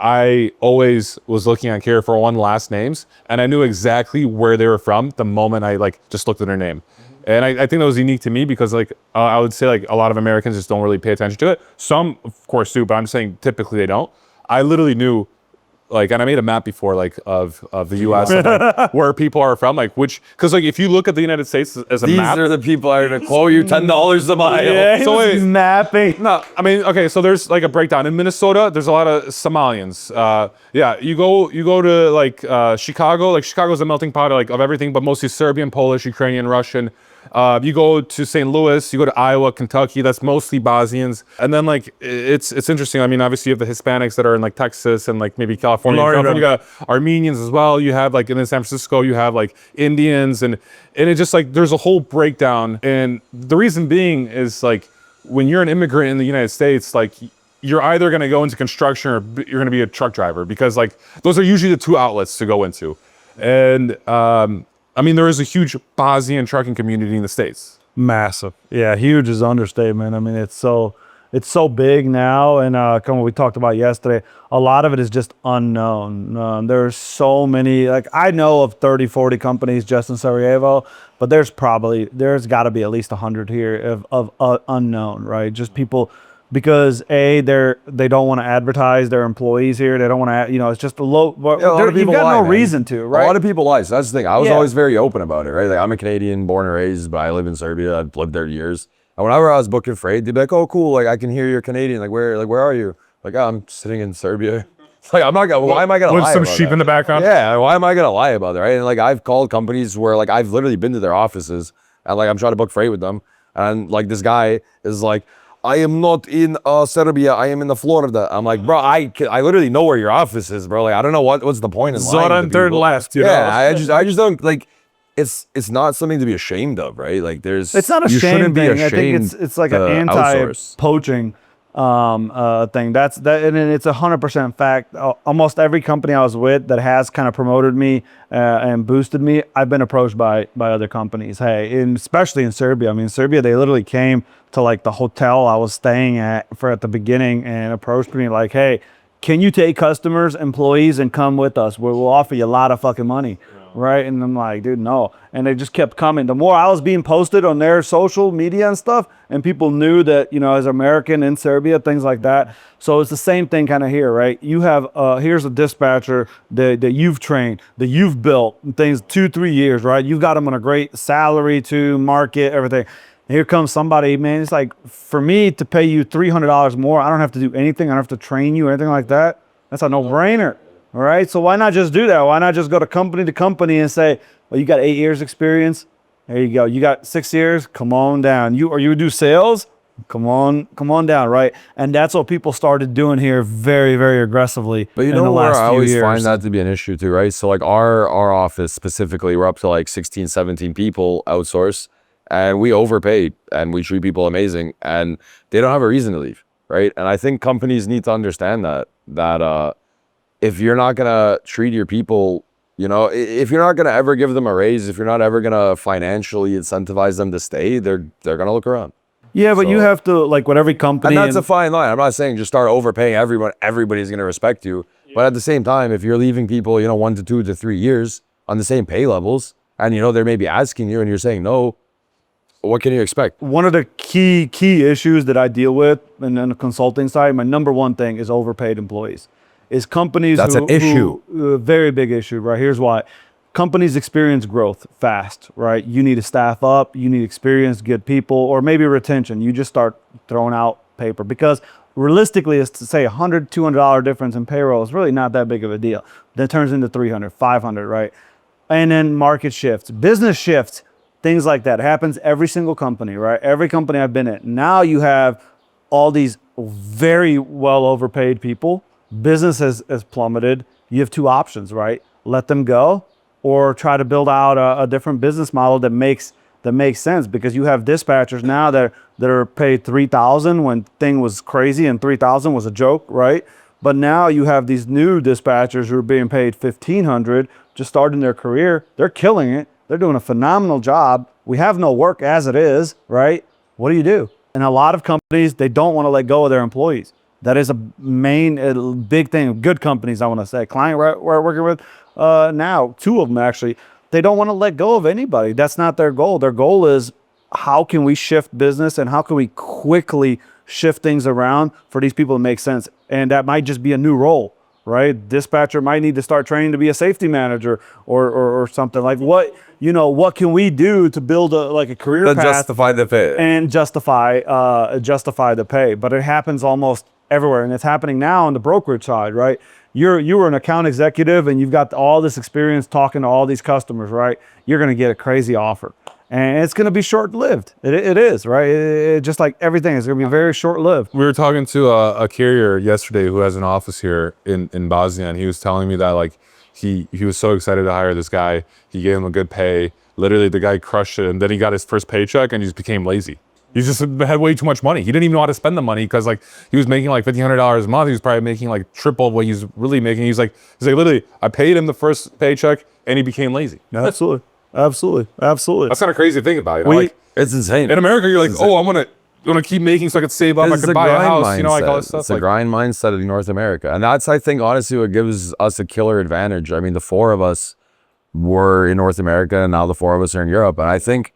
S3: I always was looking on Carrier 401 last names, and I knew exactly where they were from the moment I like just looked at their name. And I think that was unique to me because like I would say like a lot of Americans just don't really pay attention to it. Some of course do, but I'm saying typically they don't. I literally knew, like, and I made a map before, like of the U.S. and, like, where people are from, like because like if you look at the United States as a map,
S2: These are the people that are gonna quote you $10 a mile.
S1: Yeah,
S3: So
S1: he's
S3: wait.
S1: mapping.
S3: no, I mean, okay, so there's like a breakdown. In Minnesota, there's a lot of Somalians. Yeah, you go to like Chicago. Like Chicago's a melting pot of everything, but mostly Serbian, Polish, Ukrainian, Russian. You go to St. Louis, you go to Iowa, Kentucky, that's mostly Bosnians. And then like it's interesting. I mean, obviously you have the Hispanics that are in like Texas and like maybe California. You got Armenians as well. You have like in San Francisco, you have like Indians and it just like there's a whole breakdown. And the reason being is like when you're an immigrant in the United States, like you're either going to go into construction or you're going to be a truck driver because like those are usually the two outlets to go into. And I mean, there is a huge Bosnian trucking community in the States.
S1: Massive. Yeah, huge is understatement. I mean, it's so big now, and kind of what we talked about yesterday, a lot of it is just unknown. There's so many, like I know of 30, 40 companies just in Sarajevo, but there's got to be at least 100 here of unknown, right? Just people, because they don't want to advertise their employees here. They don't want to, it's just a low.
S2: Yeah, a lot of
S1: you've
S2: people
S1: got
S2: lie,
S1: no
S2: man.
S1: reason to, right?
S2: A lot of people lie. So that's the thing. I was
S1: Yeah.
S2: always very open about it, right? Like I'm a Canadian, born and raised, but I live in Serbia. I've lived there years. And whenever I was booking freight, they'd be like, "Oh, cool! Like I can hear you're Canadian. Like where are you?" Like, "Oh, I'm sitting in Serbia." Like I'm not gonna. Why am I gonna
S3: With
S2: lie
S3: some
S2: about
S3: sheep
S2: that?
S3: in the background.
S2: Yeah. Why am I gonna lie about that? Right? And like I've called companies where like I've literally been to their offices and like I'm trying to book freight with them, and like this guy is like, "I am not in Serbia. I am in the Florida." I'm like, "Bro, I literally know where your office is, bro. Like I don't know what's the point in lying to
S3: Zoran third
S2: people."
S3: left, you know?
S2: Yeah, I just don't like. It's not something to be ashamed of, right? Like
S1: It's not a
S2: you
S1: shame
S2: shouldn't be
S1: thing. I think
S2: ashamed
S1: it's like an
S2: to outsource.
S1: anti-poaching thing. That's and it's 100% fact. Almost every company I was with that has kind of promoted me and boosted me, I've been approached by other companies. Hey, especially in Serbia. I mean, Serbia, they literally came to like the hotel I was staying at the beginning and approached me like, "Hey, can you take customers, employees, and come with us? We'll offer you a lot of fucking money." Right? And I'm like, "Dude, no." And they just kept coming. The more I was being posted on their social media and stuff, and people knew that, as American in Serbia, things like that. So it's the same thing kind of here, right? You have, here's a dispatcher that you've trained, that you've built, things 2-3 years, right? You've got them on a great salary to market, everything. And here comes somebody, man, it's like, for me to pay you $300 more, I don't have to do anything. I don't have to train you or anything like that. That's a no-brainer. All right, so why not just do that? Why not just go to company and say, "Well, you got 8 years experience. There you go. You got 6 years. Come on down. You do sales. Come on down." Right, and that's what people started doing here very, very aggressively.
S2: But you
S1: in
S2: know
S1: the
S2: where
S1: last
S2: I
S1: few
S2: always
S1: years.
S2: find that to be an issue too, right? So like our office specifically, we're up to like 16, 17 people outsourced, and we overpay and we treat people amazing, and they don't have a reason to leave, right? And I think companies need to understand that if you're not gonna treat your people, if you're not gonna ever give them a raise, if you're not ever gonna financially incentivize them to stay, they're gonna look around.
S1: Yeah, but you
S2: So-
S1: have to, like, with every company.
S2: And that's a fine line. I'm not saying just start overpaying everyone. Everybody's gonna respect you. But at the same time, if you're leaving people, 1 to 2 to 3 years on the same pay levels, and they're maybe asking you and you're saying no, what can you expect?
S1: One of the key issues that I deal with in the consulting side, my number one thing is overpaid employees. Is companies
S2: That's an issue.
S1: Very big issue, right? Here's why. Companies experience growth fast, right? You need to staff up, you need experience, good people, or maybe retention. You just start throwing out paper because realistically, it's to say $100, $200 difference in payroll is really not that big of a deal. That turns into 300, 500, right? And then market shifts, business shifts, things like that. It happens every single company, right? Every company I've been at. Now you have all these very well overpaid people. Business has plummeted. You have two options, right? Let them go or try to build out a different business model that makes sense, because you have dispatchers now that are paid $3,000 when thing was crazy and $3,000 was a joke, right? But now you have these new dispatchers who are being paid $1,500 just starting their career. They're killing it. They're doing a phenomenal job. We have no work as it is, right? What do you do? And a lot of companies, they don't want to let go of their employees. That is a main big thing. Good companies, I want to say. Client we're working with now, 2 of them actually, they don't want to let go of anybody. That's not their goal. Their goal is how can we shift business and how can we quickly shift things around for these people to make sense. And that might just be a new role, right? Dispatcher might need to start training to be a safety manager or something. Like what can we do to build a career
S2: To
S1: path
S2: justify the pay.
S1: and justify the pay. But it happens almost everywhere, and it's happening now on the brokerage side, right? You were an account executive and you've got all this experience talking to all these customers, right? You're going to get a crazy offer, and it's going to be short-lived. It is, right? Just like everything, it's going to be very short-lived.
S3: We were talking to a carrier yesterday who has an office here in Bosnia, and he was telling me that like he was so excited to hire this guy. He gave him a good pay. Literally, the guy crushed it, and then he got his first paycheck, and he just became lazy. He just had way too much money. He didn't even know how to spend the money because like he was making like $1,500 a month. He was probably making like triple what he's really making. He's like literally, I paid him the first paycheck, and he became lazy.
S1: Absolutely.
S3: That's kind of crazy to think about. You know? Like
S2: It's insane.
S3: in America, you're like, oh, I'm gonna keep making so I can save up. I
S2: It's
S3: can
S2: a
S3: buy a
S2: grind
S3: house. You know, like all this
S2: mindset.
S3: stuff.
S2: It's a grind mindset in North America. And that's, I think, honestly, what gives us a killer advantage. I mean, the 4 of us were in North America, and now the 4 of us are in Europe. And I think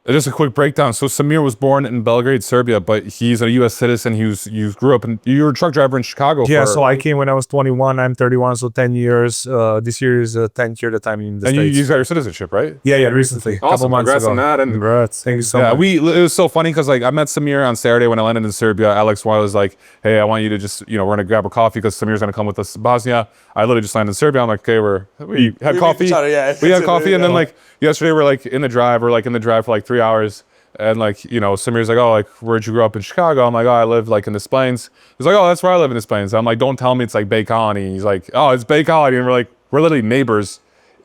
S3: Just a quick breakdown. So Samir was born in Belgrade, Serbia, but he's a U.S. citizen. You grew up you were a truck driver in Chicago.
S4: Yeah, so I came when I was 21. I'm 31, so 10 years. This year is 10th year that I'm in the
S3: and
S4: States.
S3: you got your citizenship, right?
S4: Yeah, recently.
S3: Awesome.
S4: Couple months
S3: Congrats
S4: ago.
S3: on that. And
S4: Congrats. Thank you so
S3: yeah,
S4: much.
S3: it was so funny because like I met Samir on Saturday when I landed in Serbia. Alex was like, "Hey, I want you to just we're gonna grab a coffee because Samir's gonna come with us to Bosnia." I literally just landed in Serbia. I'm like, "Okay, we had coffee. We had coffee, and then like yesterday we're like in the drive. We're like in the drive for like 3 hours." And like, Samir's like, oh, like, where'd you grow up in Chicago? I'm like, oh, I live like in the Plains. He's like, oh, that's where I live in the Plains. I'm like, don't tell me it's like Bay Colony. He's like, oh, it's Bay Colony. And we're literally neighbors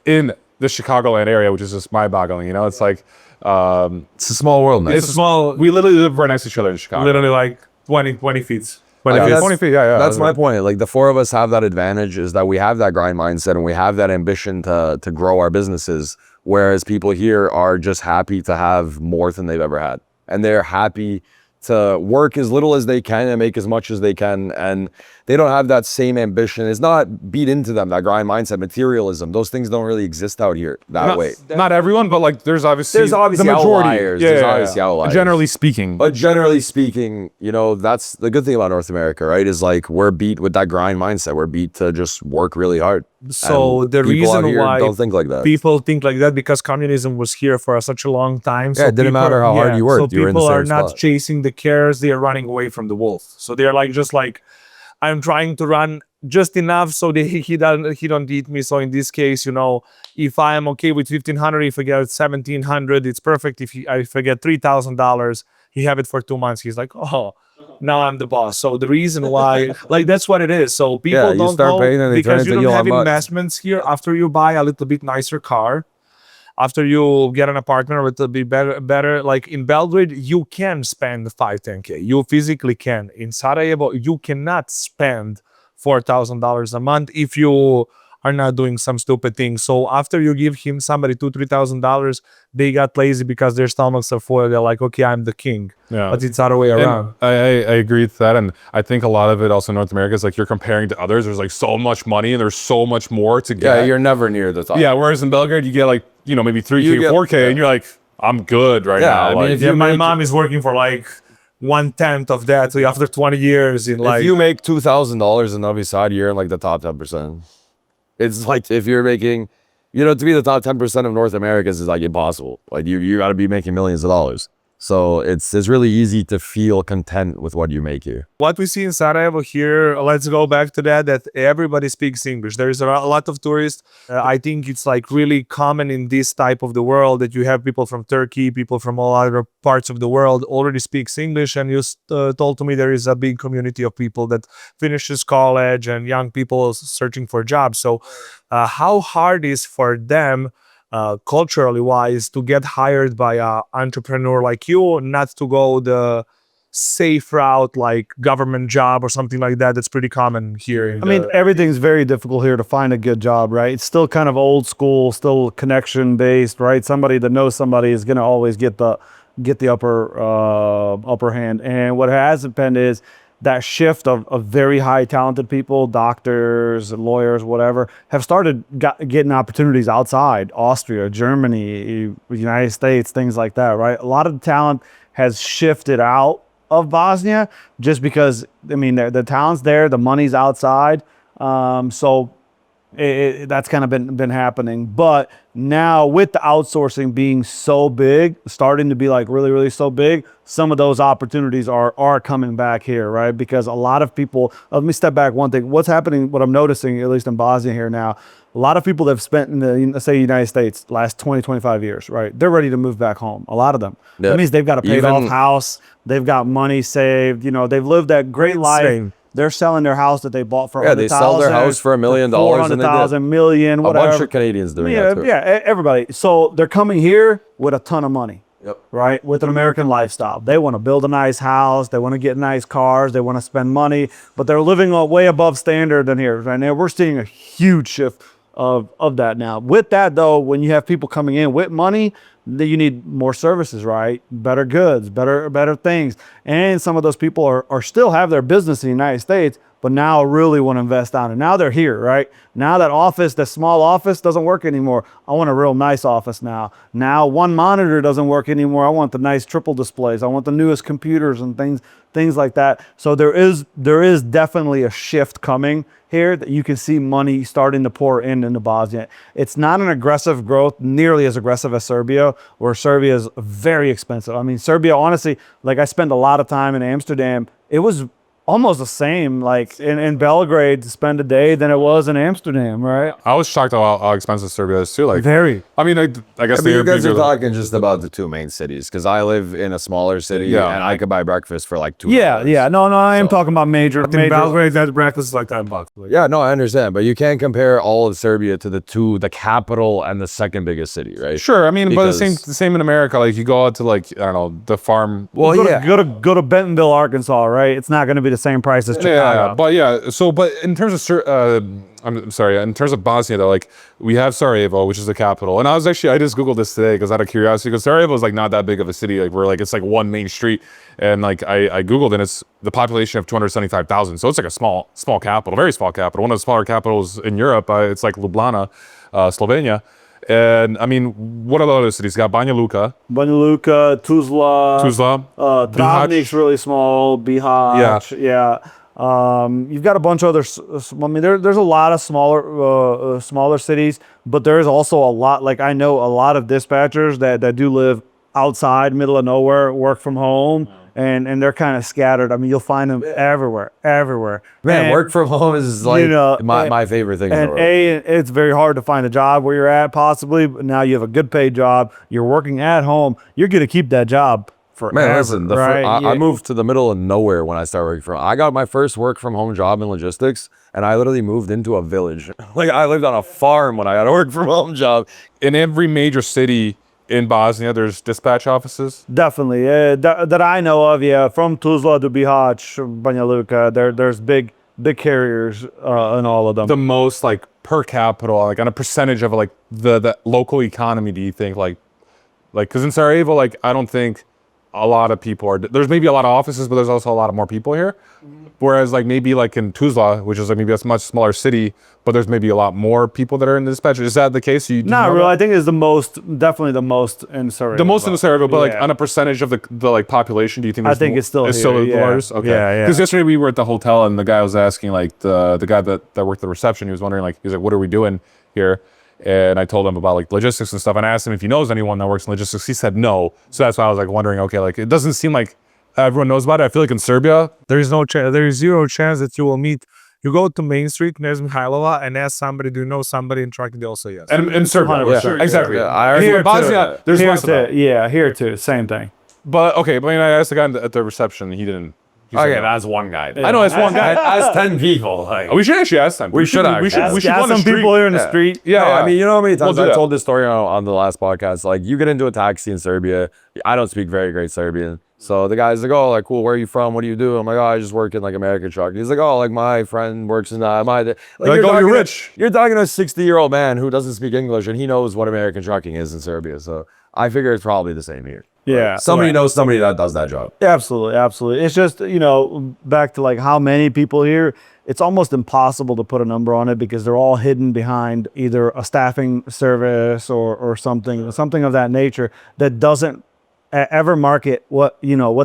S3: in the Chicagoland area, which is just mind-boggling. It's like,
S2: it's a small world, man.
S4: It's small,
S3: we literally live right next to each other in Chicago.
S4: literally like 20 feet.
S2: Like,
S3: Yeah,
S2: that's,
S3: 20 feet, yeah.
S2: That's my point. Like the 4 of us have that advantage is that we have that grind mindset and we have that ambition to grow our businesses. Whereas people here are just happy to have more than they've ever had. And they're happy to work as little as they can and make as much as they can. And they don't have that same ambition. It's not beat into them, that grind mindset, materialism. Those things don't really exist out here that way.
S3: Not everyone, but like there's obviously the majority.
S2: Outliers. There's obviously outliers.
S3: Generally speaking.
S2: But generally speaking, that's the good thing about North America, right? Is like we're beat with that grind mindset. We're beat to just work really hard.
S4: So
S2: And
S4: the
S2: people out
S4: reason
S2: here
S4: why
S2: don't think like that.
S4: people think like that because communism was here for such a long time.
S2: Yeah, it didn't matter how hard you worked,
S4: So
S2: you were in the
S4: people are
S2: same
S4: not
S2: spot.
S4: chasing the cares; they are running away from the wolf. So they're like just like, I'm trying to run just enough so that he don't eat me. So in this case, if I am okay with 1,500, if I get 1,700, it's perfect. If I get $3,000, he have it for 2 months. He's like, oh. Now I'm the boss. So the reason why, like, that's what it is. So people
S2: you
S4: don't
S2: start
S4: know
S2: paying and they turn
S4: because you
S2: into
S4: don't
S2: Elon
S4: have
S2: Musk.
S4: investments here. After you buy a little bit nicer car, after you get an apartment with a bit better, like in Belgrade, you can spend 5-10K. You physically can. In Sarajevo, you cannot spend $4,000 a month if you are not doing some stupid thing. So after you give somebody $2,000-$3,000, they got lazy because their stomachs are full. They're like, okay, I'm the king.
S3: Yeah.
S4: But it's the other way around.
S3: And I agree with that. And I think a lot of it also in North America is like you're comparing to others. There's like so much money and there's so much more to get.
S2: Yeah, you're never near the top.
S3: Yeah, whereas in Belgrade, you get like, maybe 3K,
S2: You get-
S3: 4K, and you're like, I'm good right
S2: Yeah,
S3: now.
S2: I mean,
S3: Like,
S2: if
S4: Yeah,
S2: you
S4: my
S2: make-
S4: mom is working for like 1/10 of that. So after 20 years in like,
S2: if you make $2,000 in Novi Sad, you're in like the top 10%. It's like if you're making, to be the top 10% of North America is like impossible. Like you got to be making millions of dollars. So it's really easy to feel content with what you make here.
S4: what we see in Sarajevo here, let's go back to that everybody speaks English. There is a lot of tourists. I think it's like really common in this type of the world that you have people from Turkey, people from all other parts of the world already speaks English. And you told to me there is a big community of people that finishes college and young people searching for jobs. So how hard is for them culturally wise to get hired by an entrepreneur like you, not to go the safe route like government job or something like that? That's pretty common here.
S1: I mean, everything's very difficult here to find a good job, right? It's still kind of old school, still connection based, right? Somebody that knows somebody is going to always get the upper hand. And what has happened is that shift of very high talented people, doctors, lawyers, whatever, have started getting opportunities outside Austria, Germany, United States, things like that, right? A lot of the talent has shifted out of Bosnia just because, I mean, the talent's there, the money's outside. So that's kind of been happening. But now with the outsourcing being so big, starting to be like really, really so big, some of those opportunities are coming back here, right? Because a lot of people, let me step back one thing. What's happening, what I'm noticing, at least in Bosnia here now, a lot of people that have spent in the, let's say, United States last 20, 25 years, right? They're ready to move back home. A lot of them.
S2: Yeah.
S1: That means they've got a paid off house. They've got money saved. You know, they've lived that great life. They're selling their house that they bought for $100,000.
S2: they sell their house for $1 million.
S1: $400,000, million, whatever.
S2: A bunch of Canadians doing that too.
S1: Yeah, everybody. So they're coming here with a ton of money.
S2: Yep.
S1: Right? With an American lifestyle. They want to build a nice house. They want to get nice cars. They want to spend money, but they're living way above standard than here. Right now, we're seeing a huge shift of that now. With that, though, when you have people coming in with money, then you need more services, right? Better goods, better things. And some of those people are still have their business in the United States, but now really want to invest down. And now they're here, right? Now that office, that small office doesn't work anymore. I want a real nice office now. Now one monitor doesn't work anymore. I want the nice triple displays. I want the newest computers and things like that. So there is definitely a shift coming here that you can see money starting to pour into Bosnia. It's not an aggressive growth, nearly as aggressive as Serbia, where Serbia is very expensive. I mean, Serbia, honestly, like I spent a lot of time in Amsterdam. It was almost the same, like in Belgrade, to spend a day than it was in Amsterdam, right?
S3: I was shocked how expensive Serbia is too. Like,
S1: Very.
S3: I mean, I guess
S2: You guys are talking just about the two main cities, because I live in a smaller city and I could buy breakfast for like $2.
S1: Yeah. No, I am talking about major.
S4: In Belgrade, that breakfast is like $10. Like,
S2: Yeah, no, I understand, but you can't compare all of Serbia to the capital and the second biggest city, right?
S3: Sure, I mean, but the
S2: Because-
S3: same in America. Like, you go out to, like, I don't know, the farm.
S2: Well,
S1: Go to Bentonville, Arkansas, right? It's not going to be the same price as Chicago.
S3: But in terms of I'm sorry, in terms of Bosnia though, like, we have Sarajevo, which is the capital, and I just Googled this today because out of curiosity, because Sarajevo is like not that big of a city, like, we're like, it's like one main street, and like I Googled, and it's the population of 275,000, so it's like a small capital, very small capital, one of the smaller capitals in Europe. It's like Ljubljana, Slovenia. And I mean, what are the other cities? You got Banja Luka,
S1: Tuzla, Travnik's really small, Bihać, yeah. You've got a bunch of other. I mean, there's a lot of smaller cities, but there's also a lot. Like, I know a lot of dispatchers that do live outside, middle of nowhere, work from home, and they're kind of scattered. I mean, you'll find them everywhere.
S2: Man,
S1: And,
S2: work from home is like my favorite thing in the
S1: And
S2: world.
S1: it's very hard to find a job where you're at, possibly. But now you have a good paid job. You're working at home. You're gonna keep that job forever.
S2: Man, listen,
S1: right?
S2: I moved to the middle of nowhere when I started working from. I got my first work from home job in logistics, and I literally moved into a village. Like, I lived on a farm when I got a work from home job.
S3: in every major city in Bosnia, there's dispatch offices.
S1: Definitely, that I know of. Yeah, from Tuzla to Bihać, Banja Luka, there's big carriers in all of them.
S3: The most, like, per capita, like, on a percentage of, like, the local economy, do you think, like, because in Sarajevo, like, I don't think a lot of people are, there's maybe a lot of offices, but there's also a lot of more people here. Whereas, like, maybe like in Tuzla, which is like maybe a much smaller city, but there's maybe a lot more people that are in the dispatch. Is that the case? Do you
S1: Not
S3: know
S1: really.
S3: that?
S1: I think it's definitely the most in Sarajevo.
S3: The most in Sarajevo, but like
S1: Yeah.
S3: on a percentage of the like population, do you think?
S1: I
S3: there's
S1: think
S3: more-
S1: it's still
S3: it's
S1: here,
S3: still the
S1: yeah.
S3: largest? Okay.
S1: Yeah.
S3: Because yesterday we were at the hotel and the guy was asking, like, the guy that worked the reception. He was wondering, like, he's like, what are we doing here? And I told him about, like, logistics and stuff. And I asked him if he knows anyone that works in logistics. He said no. So that's why I was like wondering. Okay, like, it doesn't seem like everyone knows about it. I feel like in Serbia,
S4: there is zero chance that you will meet. You go to Main Street, Nez Mihajlova, and ask somebody, do you know somebody in trucking? They'll say yes.
S3: and in Serbia,
S1: 100%.
S3: yeah, exactly.
S2: Yeah, I already-
S3: Here
S1: Here
S3: in Bosnia,
S1: too.
S3: there's
S1: Here
S3: less of
S1: too.
S3: that.
S1: Yeah, here too. Same thing.
S3: But okay, but I mean, I asked the guy at the reception. He didn't. he said
S2: Okay,
S3: no.
S2: that's one guy.
S3: I know it's one guy.
S2: That's 10 people. Like,
S3: We should actually ask them.
S2: We should
S3: We
S2: actually
S3: should.
S2: ask.
S3: We should
S1: Ask
S3: go on the
S1: some
S3: street.
S1: people here in the
S2: Yeah.
S1: street.
S3: Yeah,
S2: No, I mean, you know how many times
S3: We'll do
S2: I
S3: that.
S2: told this story on the last podcast? Like, you get into a taxi in Serbia. I don't speak very great Serbian. So the guy's like, oh, like, cool, where are you from? What do you do? I'm like, oh, I just work in, like, American truck. He's like, oh, like, my friend works in that.
S3: Like, oh,
S2: talking
S3: you're
S2: to-
S3: rich.
S2: You're talking to a 60-year-old man who doesn't speak English, and he knows what American trucking is in Serbia. So I figure it's probably the same here.
S1: Yeah.
S2: Somebody knows somebody that does that job.
S1: Absolutely, absolutely. It's just, back to like how many people here, it's almost impossible to put a number on it because they're all hidden behind either a staffing service or something of that nature that doesn't ever market what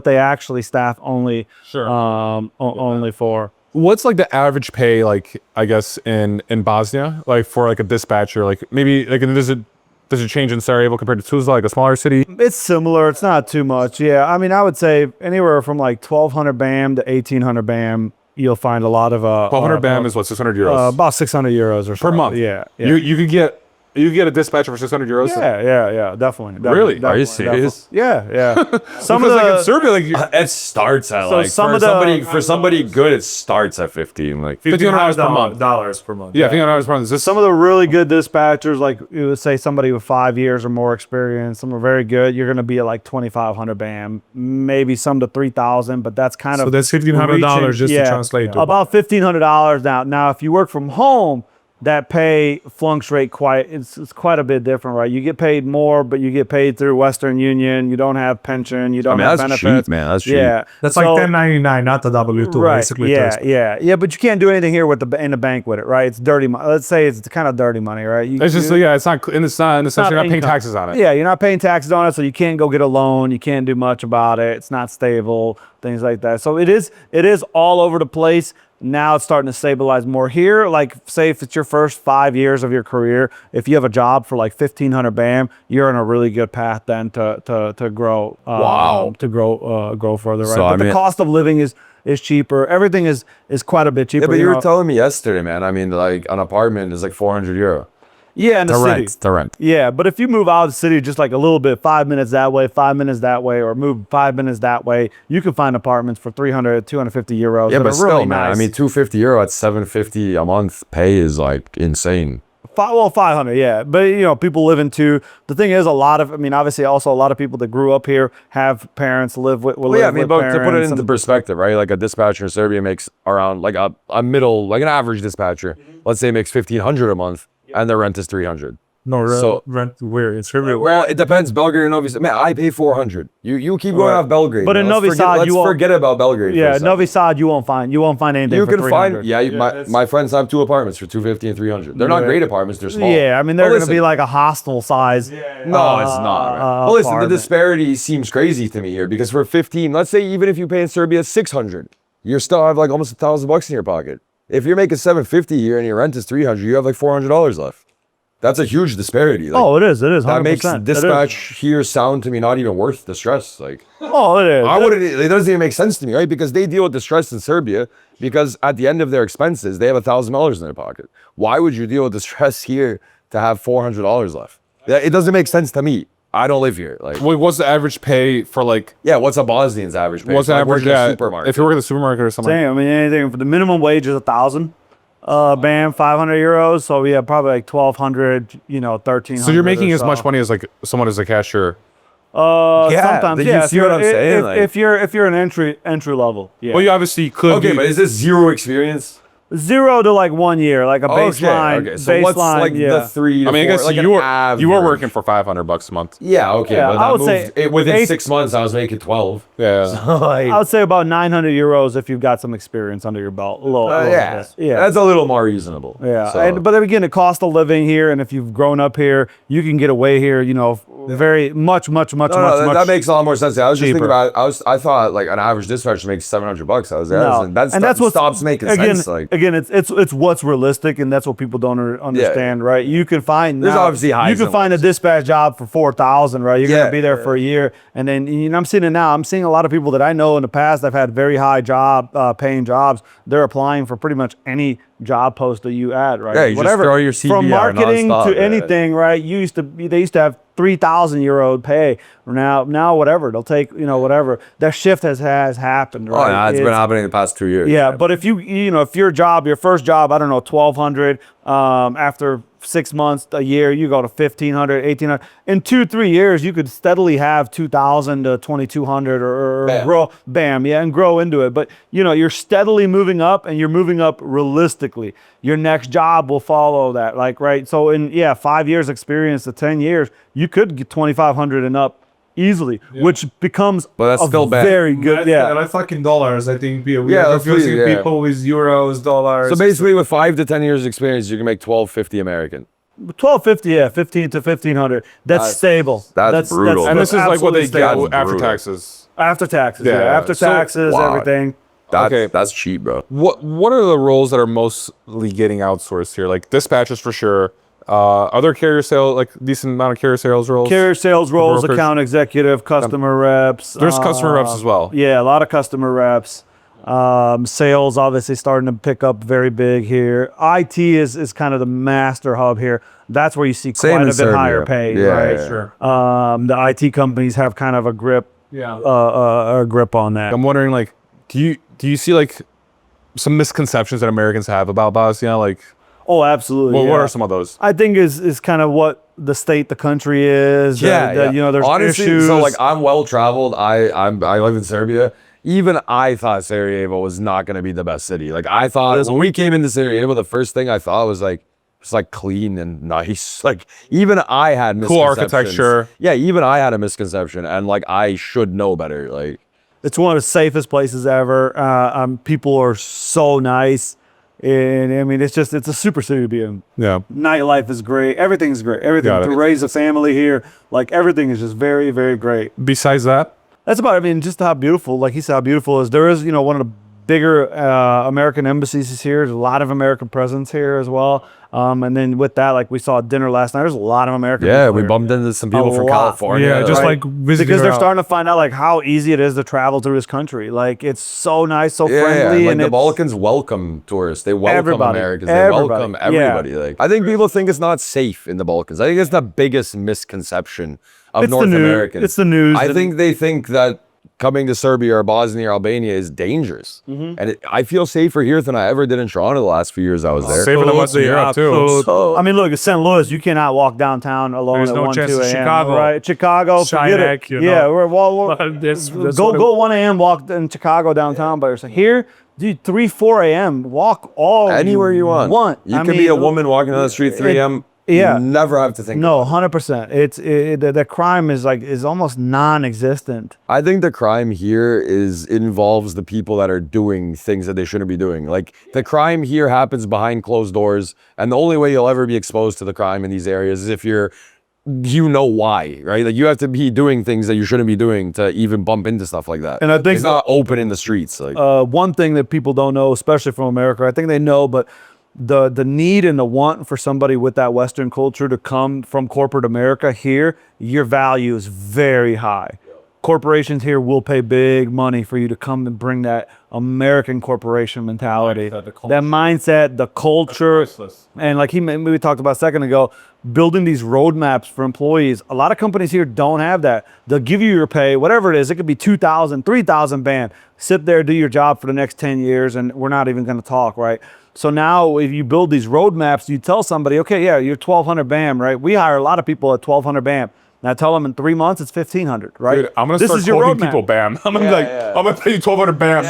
S1: they actually staff only only for.
S3: What's like the average pay, like, I guess, in Bosnia, like for like a dispatcher? Like maybe like does it change in Sarajevo compared to Tuzla, like a smaller city?
S1: It's similar. It's not too much. Yeah. I mean, I would say anywhere from like 1,200 BAM to 1,800 BAM, you'll find a lot of
S3: 1,200 BAM is what, 600 euros?
S1: about 600 euros or so.
S3: Per month?
S1: Yeah.
S3: You could get a dispatcher for 600 euros?
S1: Yeah, definitely.
S2: Really?
S1: Definitely,
S2: Are you serious?
S1: Yeah. Some
S3: Because
S1: of
S3: like
S1: the
S3: in Serbia, like
S2: It starts at
S1: So
S2: like
S1: some
S2: for
S1: of the-
S2: somebody good, it starts at 15. Like
S3: $1,500 per month.
S4: Dollars per month.
S3: Yeah, I think I know it's probably this.
S1: some of the really good dispatchers, like you would say somebody with 5 years or more experience, some are very good. You're going to be at like 2,500 BAM, maybe some to 3,000, but that's kind
S4: So
S1: of
S4: that's $1,500
S1: reaching-
S4: just to translate to
S1: about $1,500 now. Now, if you work from home, that pay fluctuate it's quite a bit different, right? You get paid more, but you get paid through Western Union. You don't have pension. You don't have
S2: that's
S1: benefits.
S2: cheap, man. That's cheap.
S1: Yeah,
S4: That's
S1: So-
S4: like 1099, not the W2.
S1: Right.
S4: Basically,
S1: Yeah.
S4: Thursday.
S1: Yeah. But you can't do anything here with in the bank with it, right? It's dirty money. Let's say it's kind of dirty money, right?
S3: It's just, yeah, it's not, in the sense, you're not paying
S1: income.
S3: taxes on it.
S1: Yeah, you're not paying taxes on it, so you can't go get a loan. You can't do much about it. It's not stable, things like that. So it is all over the place. Now it's starting to stabilize more here. Like, say if it's your first 5 years of your career, if you have a job for like 1,500 BAM, you're on a really good path then to grow.
S2: Wow.
S1: To grow further, right?
S2: So,
S1: but
S2: I
S1: the
S2: mean-
S1: cost of living is cheaper. Everything is quite a bit cheaper.
S2: Yeah, but you
S1: know?
S2: were telling me yesterday, man. I mean, like an apartment is like 400 euro.
S1: Yeah, in the city.
S2: To rent.
S1: Yeah, but if you move out of the city just like a little bit, 5 minutes that way, 5 minutes that way, or move 5 minutes that way, you can find apartments for 300, 250 euros.
S2: Yeah,
S1: that
S2: but
S1: are
S2: still,
S1: really
S2: man.
S1: nice.
S2: I mean, 250 euro at 750 a month pay is like insane.
S1: 500, yeah. But, people live in two. The thing is, obviously also a lot of people that grew up here have parents live with
S2: Well, yeah, I mean,
S1: with
S2: but to put it
S1: parents
S2: into
S1: and-
S2: perspective, right? Like a dispatcher in Serbia makes around like a middle, like an average dispatcher, let's say makes 1,500 a month, and their rent is 300.
S4: No,
S2: So-
S4: rent where? In Serbia?
S2: Well, it depends. Belgrade and Novi Sad. Man, I pay 400. You keep going off Belgrade.
S1: But
S2: man.
S1: in
S2: Let's
S1: Novi
S2: forget-
S1: Sad,
S2: let's
S1: you won't-
S2: forget about Belgrade. for a
S1: Yeah,
S2: second.
S1: Novi Sad, you won't find anything
S2: You
S1: for
S2: can
S1: 300.
S2: find, my friends have 2 apartments for 250 and 300. They're not
S1: Yeah.
S2: great apartments. They're small.
S1: Yeah, I mean, they're
S2: But
S1: going to
S2: listen,
S1: be like a hostel size.
S2: No, it's not. Man. Well, listen, the
S1: apartment.
S2: disparity seems crazy to me here because for 15, let's say even if you pay in Serbia 600, you still have like almost $1,000 in your pocket. If you're making 750 here and your rent is 300, you have like $400 left. That's a huge disparity. Like,
S1: Oh, it is. 100%.
S2: that makes
S1: It is.
S2: dispatch here sound to me not even worth the stress. Like,
S1: Oh, it is.
S2: I wouldn't. It doesn't even make sense to me, right? Because they deal with the stress in Serbia because at the end of their expenses, they have $1,000 in their pocket. Why would you deal with the stress here to have $400 left? It doesn't make sense to me. I don't live here. Like,
S3: Wait, what's the average pay for like,
S2: yeah, what's a Bosnian's average pay?
S3: what's the
S2: Like
S3: average
S2: working at a
S3: yeah,
S2: supermarket.
S3: if you work at the supermarket or something?
S1: Same. I mean, anything for the minimum wage is 1,000. BAM, 500 euros. So yeah, probably like 1,200. 1,300.
S3: So you're making
S1: or
S3: as much
S1: so.
S3: money as like someone as a casher.
S2: Yeah,
S1: Sometimes.
S2: did you
S1: Yeah.
S2: see what I'm saying? Like-
S1: If you're an entry level. Yeah.
S3: Well, you obviously could
S2: Okay,
S3: be.
S2: but is this zero experience?
S1: 0 to like 1 year, like a baseline.
S2: Okay. So what's
S1: baseline,
S2: like
S1: yeah.
S2: the 3 to
S3: I mean, I
S2: 4,
S3: guess
S2: like
S3: you
S2: an
S3: were
S2: average.
S3: working for $500 a month.
S2: Yeah, okay,
S1: Yeah,
S2: but
S1: I
S2: that
S1: would
S2: moved,
S1: say
S2: within
S1: eight-
S2: 6 months, I was making 12.
S3: Yeah.
S2: Like,
S1: I would say about 900 euros if you've got some experience under your belt. A little
S2: yeah,
S1: bit. Yeah.
S2: that's a little more reasonable.
S1: Yeah,
S2: So-
S1: but then again, the cost of living here, and if you've grown up here, you can get away here. Very much.
S2: No, that makes a lot more sense. I was just
S1: cheaper.
S2: thinking about. I thought like an average dispatcher makes $700. I was there.
S1: No.
S2: That's what stops making sense. Like,
S1: again, it's what's realistic, and that's what people don't understand, right? You can find
S2: There's obviously highs
S1: you can
S2: and
S1: find a
S2: lows.
S1: dispatch job for 4,000, right? You're
S2: Yeah.
S1: gonna be there for a year, and then I'm seeing it now. I'm seeing a lot of people that I know in the past. I've had very high paying jobs. They're applying for pretty much any job post that you add, right?
S2: Yeah, you just throw your CV
S1: from
S2: out
S1: marketing
S2: nonstop,
S1: to
S2: yeah.
S1: anything, right? They used to have 3,000 euro pay. Now whatever they'll take, whatever. That shift has happened, right?
S2: oh, yeah, it's been happening the past 2 years.
S1: Yeah, but if if your first job, I don't know, 1,200, after 6 months, a year, you go to 1,500, 1,800. In 2-3 years, you could steadily have 2,000 to 2,200 or
S2: Bam.
S1: grow into it. But you're steadily moving up, and you're moving up realistically. Your next job will follow that, like, right? So in 5 years experience to 10 years, you could get 2,500 and up easily, which becomes
S2: But that's
S1: a
S2: still bad.
S1: very good. Yeah,
S4: That's fucking dollars. I think we
S2: Yeah,
S4: are
S2: that's
S4: confusing
S2: really- yeah.
S4: people with euros, dollars.
S2: So basically, with 5 to 10 years experience, you can make 1250 American.
S1: 1250, yeah, 15 to 1500. That's stable.
S2: that's brutal.
S3: And this is like what they
S1: absolutely
S3: get
S1: stable.
S2: That's
S3: after
S2: brutal.
S3: taxes.
S1: After taxes.
S3: Yeah.
S1: Yeah, after
S3: So-
S1: taxes,
S2: wow.
S1: everything.
S3: Okay.
S2: That's cheap, bro.
S3: What are the roles that are mostly getting outsourced here? Like dispatchers for sure. Other carrier sales, like decent amount of carrier sales roles.
S1: Carrier sales roles,
S3: brokerage.
S1: account executive, customer reps.
S3: There's customer reps as well.
S1: Yeah, a lot of customer reps. Sales obviously starting to pick up very big here. IT is kind of the master hub here. That's where you see
S2: Same
S1: quite
S2: in
S1: a bit
S2: Serbia.
S1: higher pay,
S2: Yeah,
S1: right?
S2: yeah.
S4: Sure.
S1: The IT companies have kind of a grip, a grip on that.
S3: I'm wondering, like, do you see like some misconceptions that Americans have about Bosnia? Like,
S1: Oh, absolutely.
S3: what
S1: yeah.
S3: are some of those?
S1: I think is kind of what the state the country is. that, you know, there's
S2: honestly,
S1: issues.
S2: so like I'm well traveled. I live in Serbia. Even I thought Sarajevo was not going to be the best city. Like I thought when we came into Sarajevo, the first thing I thought was like it's like clean and nice. Like even I had
S3: Cool
S2: misconceptions.
S3: architecture.
S2: Yeah, even I had a misconception, and like I should know better. Like
S1: It's one of the safest places ever. People are so nice. And I mean, it's a super city to be in.
S3: Yeah.
S1: Nightlife is great. Everything's great. Everything
S3: Got
S1: to
S3: it.
S1: raise a family here, like everything is just very, very great.
S3: Besides that,
S1: That's about, I mean, just how beautiful, like he said, how beautiful it is. There is, you know, one of the bigger American embassies is here. There's a lot of American presence here as well. And then with that, like we saw at dinner last night, there's a lot of American
S2: yeah,
S1: people
S2: we
S1: here.
S2: bumped into some people
S1: A
S2: from
S1: lot.
S2: California.
S4: Yeah, just
S1: Right.
S4: like visiting
S1: Because they're
S4: around.
S1: starting to find out like how easy it is to travel through this country. Like it's so nice, so
S2: Yeah,
S1: friendly,
S2: like
S1: and
S2: the
S1: it's,
S2: Balkans welcome tourists. They welcome
S1: Everybody.
S2: Americans.
S1: Everybody.
S2: They welcome
S1: Yeah.
S2: everybody. Like I think people think it's not safe in the Balkans. I think it's the biggest misconception of
S1: It's the
S2: North
S1: news.
S2: Americans.
S1: It's the news.
S2: I
S1: and-
S2: think they think that coming to Serbia or Bosnia or Albania is dangerous. And I feel safer here than I ever did in Toronto the last few years I was there.
S3: safer than what's in Europe too.
S2: So-
S1: I mean, look, it's St. Louis. You cannot walk downtown alone
S4: There's
S1: at
S4: no
S1: 1,
S4: chance
S1: 2
S4: in
S1: a.m.
S4: Chicago.
S1: Right? Chicago, forget
S4: Chinac,
S1: it.
S4: you
S1: Yeah,
S4: know.
S1: we're go 1 a.m. walk in Chicago downtown by yourself. Here, dude, 3, 4 a.m. Walk all
S2: Anywhere you want. You
S1: I
S2: can
S1: mean,
S2: be a woman walking down the street 3 a.m.
S1: yeah.
S2: You never have to think.
S1: No, 100%. The crime is almost non-existent.
S2: I think the crime here involves the people that are doing things that they shouldn't be doing. Like the crime here happens behind closed doors, and the only way you'll ever be exposed to the crime in these areas is if you know why, right? Like you have to be doing things that you shouldn't be doing to even bump into stuff like that.
S1: And I think
S2: it's not open in the streets. Like
S1: one thing that people don't know, especially from America, I think they know, but the need and the want for somebody with that Western culture to come from corporate America here, your value is very high. Corporations here will pay big money for you to come and bring that American corporation mentality,
S4: Mindset, the culture.
S1: that mindset, the culture, and like we talked about a second ago, building these roadmaps for employees. A lot of companies here don't have that. They'll give you your pay, whatever it is. It could be 2,000, 3,000 band. Sit there, do your job for the next 10 years, and we're not even going to talk, right? So now if you build these roadmaps, you tell somebody, okay, yeah, you're 1,200 BAM, right? We hire a lot of people at 1,200 BAM. And I tell them in 3 months, it's 1,500, right?
S3: Dude, I'm gonna
S1: This
S3: start
S1: is your
S3: quoting
S1: roadmap.
S3: people BAM. I'm gonna be like, I'm gonna pay you 1,200 BAM.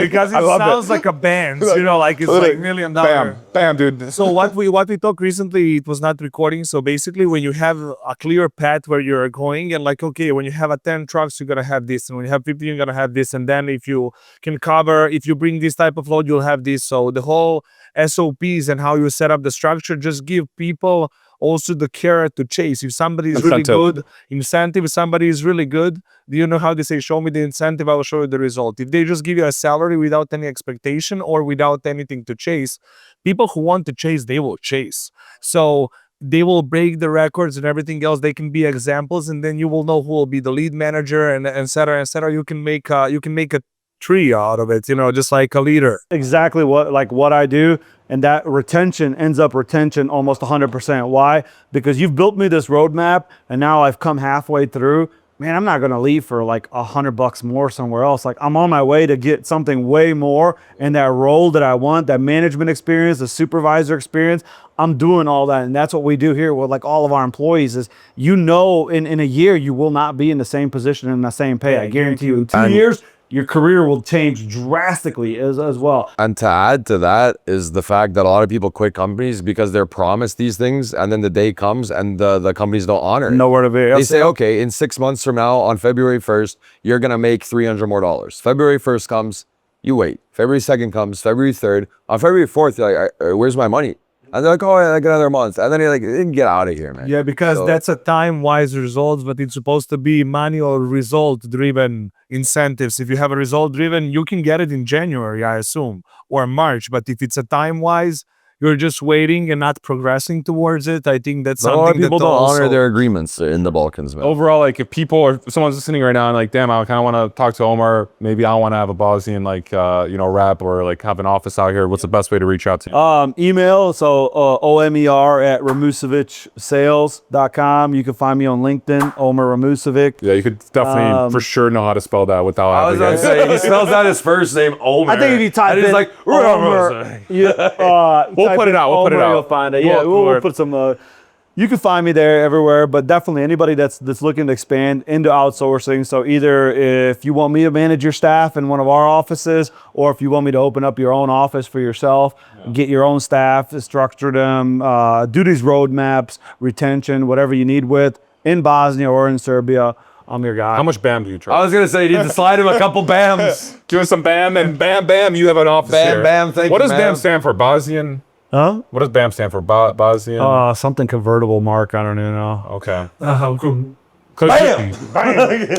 S4: Because it
S3: I love
S4: sounds like a band, you know, like it's like $1 million.
S3: Bam, bam, dude.
S4: So what we talked recently, it was not recording. So basically, when you have a clear path where you're going, and like, okay, when you have a 10 trucks, you're gonna have this, and when you have 15, you're gonna have this, and then if you can cover, if you bring this type of load, you'll have this. So the whole SOPs and how you set up the structure just give people also the carrot to chase. If somebody is really good, incentive, if somebody is really good, do you know how they say, show me the incentive, I will show you the result. If they just give you a salary without any expectation or without anything to chase, people who want to chase, they will chase. So they will break the records and everything else. They can be examples, and then you will know who will be the lead manager, and et cetera, et cetera. You can make a tree out of it, you know, just like a leader.
S1: Exactly what I do, and that retention ends up retention almost 100%. Why? Because you've built me this roadmap, and now I've come halfway through. Man, I'm not gonna leave for like $100 more somewhere else. Like I'm on my way to get something way more in that role that I want, that management experience, the supervisor experience. I'm doing all that, and that's what we do here with like all of our employees. Is in a year you will not be in the same position and the same pay. I guarantee you. 2 years your career will change drastically as well.
S2: And to add to that is the fact that a lot of people quit companies because they're promised these things, and then the day comes and the companies don't honor it.
S1: Nowhere to be.
S2: They say, okay, in 6 months from now, on February 1st, you're gonna make $300 more. February 1st comes, you wait. February 2nd comes, February 3rd. On February 4th, you're like, where's my money? And they're like, oh, yeah, like another month. And then you're like, get out of here, man.
S4: Yeah, because that's a time-wise results, but it's supposed to be manual result-driven incentives. If you have a result-driven, you can get it in January, I assume, or March. But if it's a time-wise, you're just waiting and not progressing towards it. I think that's
S2: A lot of
S4: something
S2: people
S4: that
S2: don't
S4: also
S2: honor their agreements in the Balkans, man.
S3: Overall, like if people or someone's listening right now and like, damn, I kind of want to talk to Omer. Maybe I want to have a Bosnian like rep or like have an office out here. What's the best way to reach out to you?
S1: Email, so omer@ramusevicSales.com. You can find me on LinkedIn, Omer Ramusevic.
S3: Yeah, you could definitely for sure know how to spell that without
S2: I was
S3: having
S2: gonna say, he spells out his first name, Omer.
S1: I think if you type
S2: and he's
S1: in
S2: like,
S1: Omer,
S3: We'll put it out. We'll put it out.
S1: You'll find it. Yeah, we'll put some. You can find me there everywhere, but definitely anybody that's looking to expand into outsourcing. So either if you want me to manage your staff in one of our offices, or if you want me to open up your own office for yourself, get your own staff, structure them, do these roadmaps, retention, whatever you need with in Bosnia or in Serbia, I'm your guy.
S3: How much BAM do you charge?
S2: I was gonna say, you need to slide him a couple BAMs.
S3: Give us some BAM and BAM, you have an office here.
S2: BAM, thank
S3: What
S2: you,
S3: does
S2: ma'am.
S3: BAM stand for? Bosnian?
S1: Huh?
S3: What does BAM stand for? Bosnian?
S1: Something convertible mark. I don't even know.
S3: Okay.
S1: Bam!
S3: Bam!